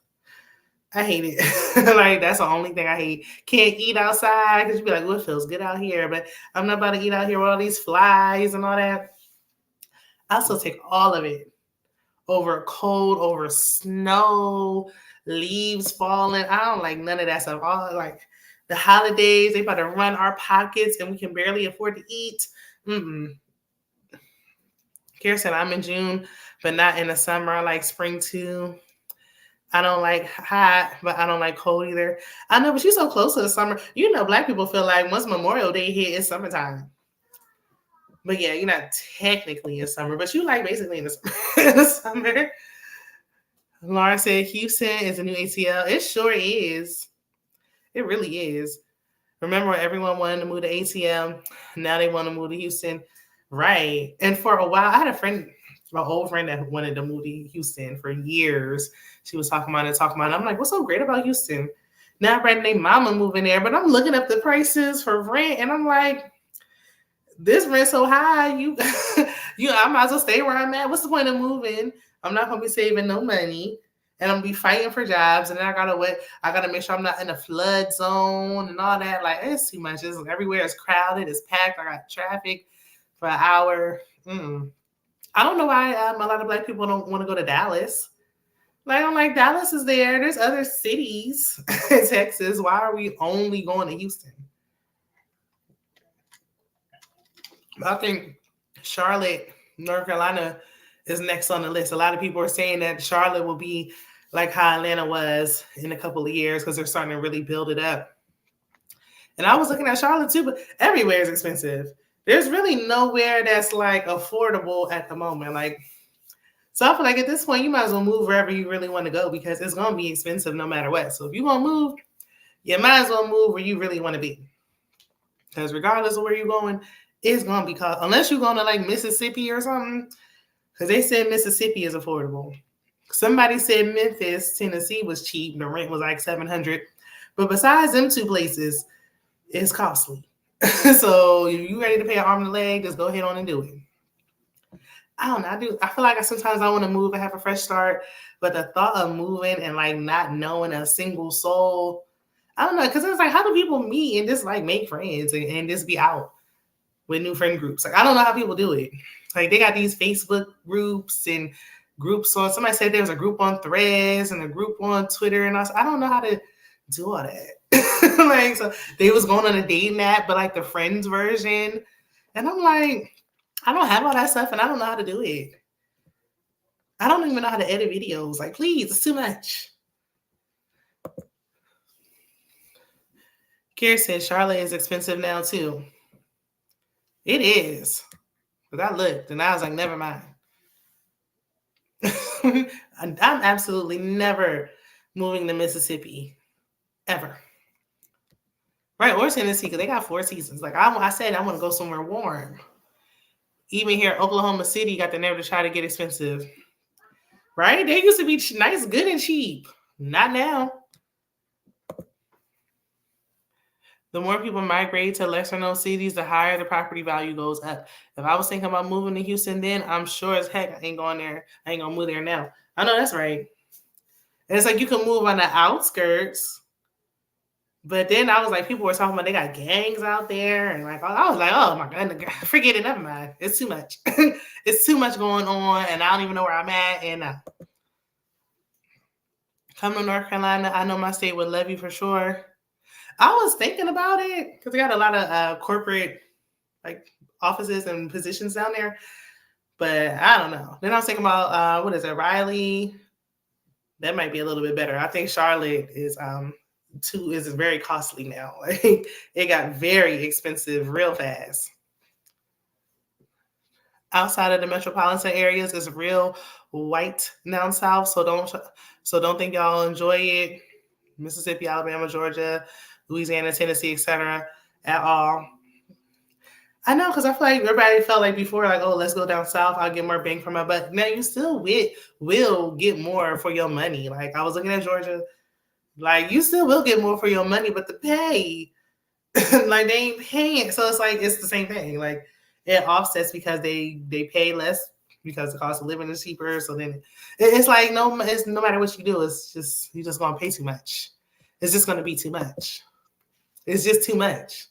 I hate it. Like, that's the only thing I hate. Can't eat outside because you be like, well, it feels good out here, but I'm not about to eat out here with all these flies and all that. I still take all of it over cold, over snow, leaves falling. I don't like none of that stuff. All like the holidays, they about to run our pockets and we can barely afford to eat. Kara said, I'm in June, but not in the summer. I like spring too. I don't like hot, but I don't like cold either. I know, but you're so close to the summer. You know, Black people feel like once Memorial Day hit, it's summertime. But yeah, you're not technically in summer, but you like basically in the summer. In the summer. Laura said Houston is a new ATL. It sure is. It really is. Remember when everyone wanted to move to ATL? Now they want to move to Houston. Right. And for a while, I had a friend, my old friend that wanted to move to Houston for years. She was talking about it. I'm like, what's so great about Houston? Now I'm their mama moving there, but I'm looking up the prices for rent and I'm like, this rent so high, I might as well stay where I'm at. What's the point of moving? I'm not gonna be saving no money, and I'm gonna be fighting for jobs. And then I gotta make sure I'm not in a flood zone and all that. Like it's too much. Everywhere is crowded. It's packed. I got traffic for an hour. I don't know why a lot of Black people don't want to go to Dallas. Like I'm like Dallas is there. There's other cities in Texas. Why are we only going to Houston? I think Charlotte, North Carolina is next on the list. A lot of people are saying that Charlotte will be like how Atlanta was in a couple of years because they're starting to really build it up. And I was looking at Charlotte too, but everywhere is expensive. There's really nowhere that's like affordable at the moment. Like, so I feel like at this point, you might as well move wherever you really want to go because it's going to be expensive no matter what. So if you want to move, you might as well move where you really want to be. Because regardless of where you're going, it's going to be cost. Unless you're going to like Mississippi or something. Because they said Mississippi is affordable. Somebody said Memphis, Tennessee was cheap. The rent was like $700. But besides them two places, it's costly. So if you're ready to pay an arm and a leg, just go ahead on and do it. I don't know. I feel like sometimes I want to move and have a fresh start. But the thought of moving and like not knowing a single soul, I don't know. Because it's like, how do people meet and just like make friends and just be out with new friend groups? Like, I don't know how people do it. Like, they got these Facebook groups and groups on. Somebody said there was a group on Threads and a group on Twitter. And I don't know how to do all that. Like, so they was going on a dating app, but like the friends version. And I'm like, I don't have all that stuff and I don't know how to do it. I don't even know how to edit videos. Like, please, it's too much. Kara said Charlotte is expensive now too. It is. But I looked and I was like, never mind. I'm absolutely never moving to Mississippi. Ever. Right, or Tennessee, because they got 4 seasons. Like I said, I want to go somewhere warm. Even here, Oklahoma City got the nerve to try to get expensive. Right? They used to be nice, good, and cheap. Not now. The more people migrate to lesser known cities, the higher the property value goes up. If I was thinking about moving to Houston then, I'm sure as heck I ain't going there. I ain't gonna move there now. I know that's right. And it's like you can move on the outskirts. But then I was like, people were talking about they got gangs out there. And like I was like, oh my God, forget it, never mind. It's too much. It's too much going on, and I don't even know where I'm at. And come to North Carolina, I know my state would love you for sure. I was thinking about it because they got a lot of corporate like offices and positions down there, but I don't know. Then I was thinking about what is it, Raleigh? That might be a little bit better. I think Charlotte is very costly now. Like it got very expensive real fast. Outside of the metropolitan areas, it's real white down south. So don't think y'all enjoy it. Mississippi, Alabama, Georgia, Louisiana, Tennessee, etc. at all. I know, because I feel like everybody felt like before, like, oh, let's go down south. I'll get more bang for my buck. Now you still will get more for your money. Like I was looking at Georgia, like you still will get more for your money, but the pay, like they ain't paying. So it's like it's the same thing. Like it offsets because they pay less because the cost of living is cheaper. So then it's like no matter what you do, it's just you're just gonna pay too much. It's just gonna be too much. It's just too much.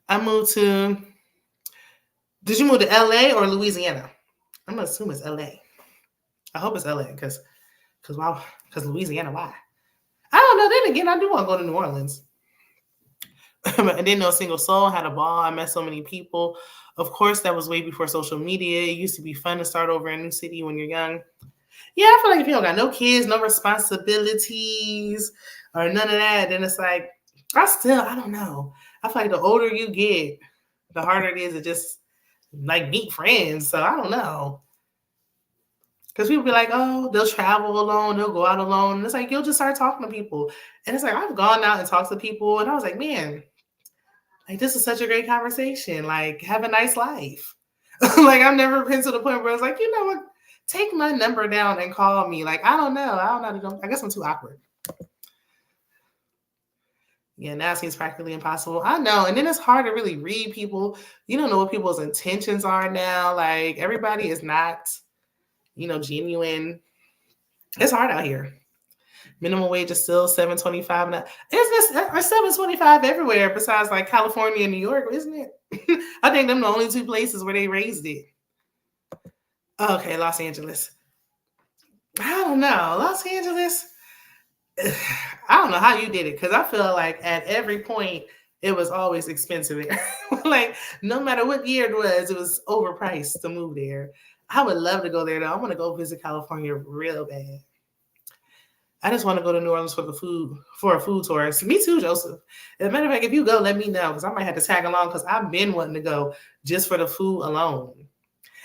I moved to. Did you move to LA or Louisiana? I'm gonna assume it's LA. I hope it's LA because Louisiana, why? I don't know. Then again, I do want to go to New Orleans. I didn't know a single soul, had a ball. I met so many people. Of course, that was way before social media. It used to be fun to start over in a new city when you're young. Yeah, I feel like if you don't got no kids, no responsibilities, or none of that, then it's like, I don't know. I feel like the older you get, the harder it is to just like meet friends. So I don't know. Because people be like, oh, they'll travel alone, they'll go out alone. And it's like, you'll just start talking to people. And it's like, I've gone out and talked to people, and I was like, man, like, this is such a great conversation. Like, have a nice life. Like, I've never been to the point where it's like, you know what? Take my number down and call me. Like, I don't know. I don't know how to go. I guess I'm too awkward. Yeah, now it seems practically impossible. I know. And then it's hard to really read people. You don't know what people's intentions are now. Like, everybody is not, genuine. It's hard out here. Minimum wage is still $7.25 now. It's just $7.25 everywhere besides like California and New York, isn't it? I think them the only two places where they raised it. Okay, Los Angeles. I don't know. Los Angeles. I don't know how you did it, because I feel like at every point it was always expensive there. Like, no matter what year it was overpriced to move there. I would love to go there though. I want to go visit California real bad. I just want to go to New Orleans for a food tour. So me too, Joseph. As a matter of fact, if you go, let me know, because I might have to tag along, because I've been wanting to go just for the food alone.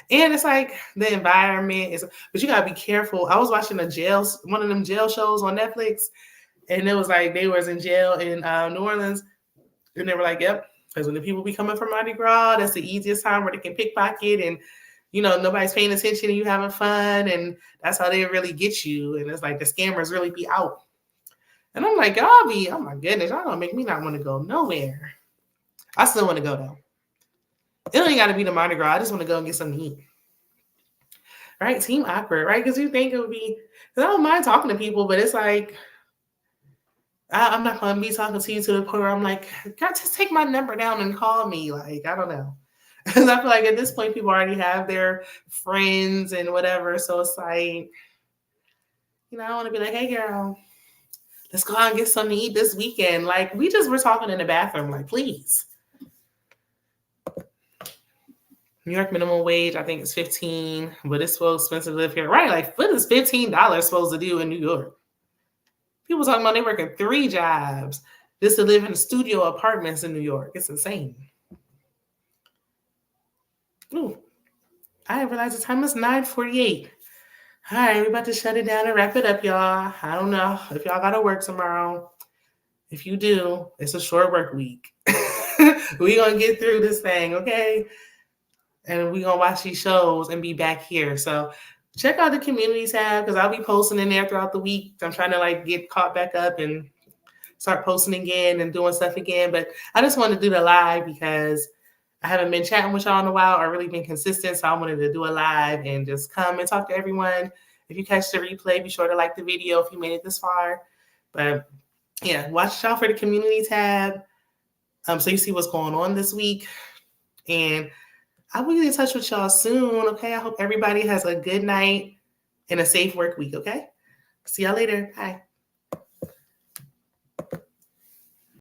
And it's like the environment is, but you gotta be careful. I was watching one of them jail shows on Netflix, and it was like they was in jail in New Orleans, and they were like, "Yep, because when the people be coming from Mardi Gras, that's the easiest time where they can pickpocket, and nobody's paying attention, and you having fun, and that's how they really get you. And it's like the scammers really be out." And I'm like, oh my goodness, y'all gonna make me not want to go nowhere. I still want to go though. It don't got to be the Mardi Gras. I just want to go and get something to eat. Right? Team awkward, right? Because you think it would be, because I don't mind talking to people, but it's like, I'm not going to be talking to you to the point where I'm like, God, just take my number down and call me. Like, I don't know. Because I feel like at this point, people already have their friends and whatever. So it's like, I want to be like, hey, girl, let's go out and get something to eat this weekend. Like, we just were talking in the bathroom. Like, please. New York minimum wage, I think it's 15, but it's so expensive to live here. Right? Like, what is $15 supposed to do in New York? People talking about they working 3 jobs just to live in studio apartments in New York. It's insane. Ooh, I didn't realize the time is 9:48. All right, we're about to shut it down and wrap it up, y'all. I don't know if y'all got to work tomorrow. If you do, it's a short work week. We're going to get through this thing, okay? And we're going to watch these shows and be back here. So check out the community tab, because I'll be posting in there throughout the week. I'm trying to get caught back up and start posting again and doing stuff again. But I just wanted to do the live because I haven't been chatting with y'all in a while or really been consistent. So I wanted to do a live and just come and talk to everyone. If you catch the replay, be sure to like the video if you made it this far. But yeah, watch out for the community tab. So you see what's going on this week. And I will get in touch with y'all soon. Okay. I hope everybody has a good night and a safe work week. Okay. See y'all later. Bye.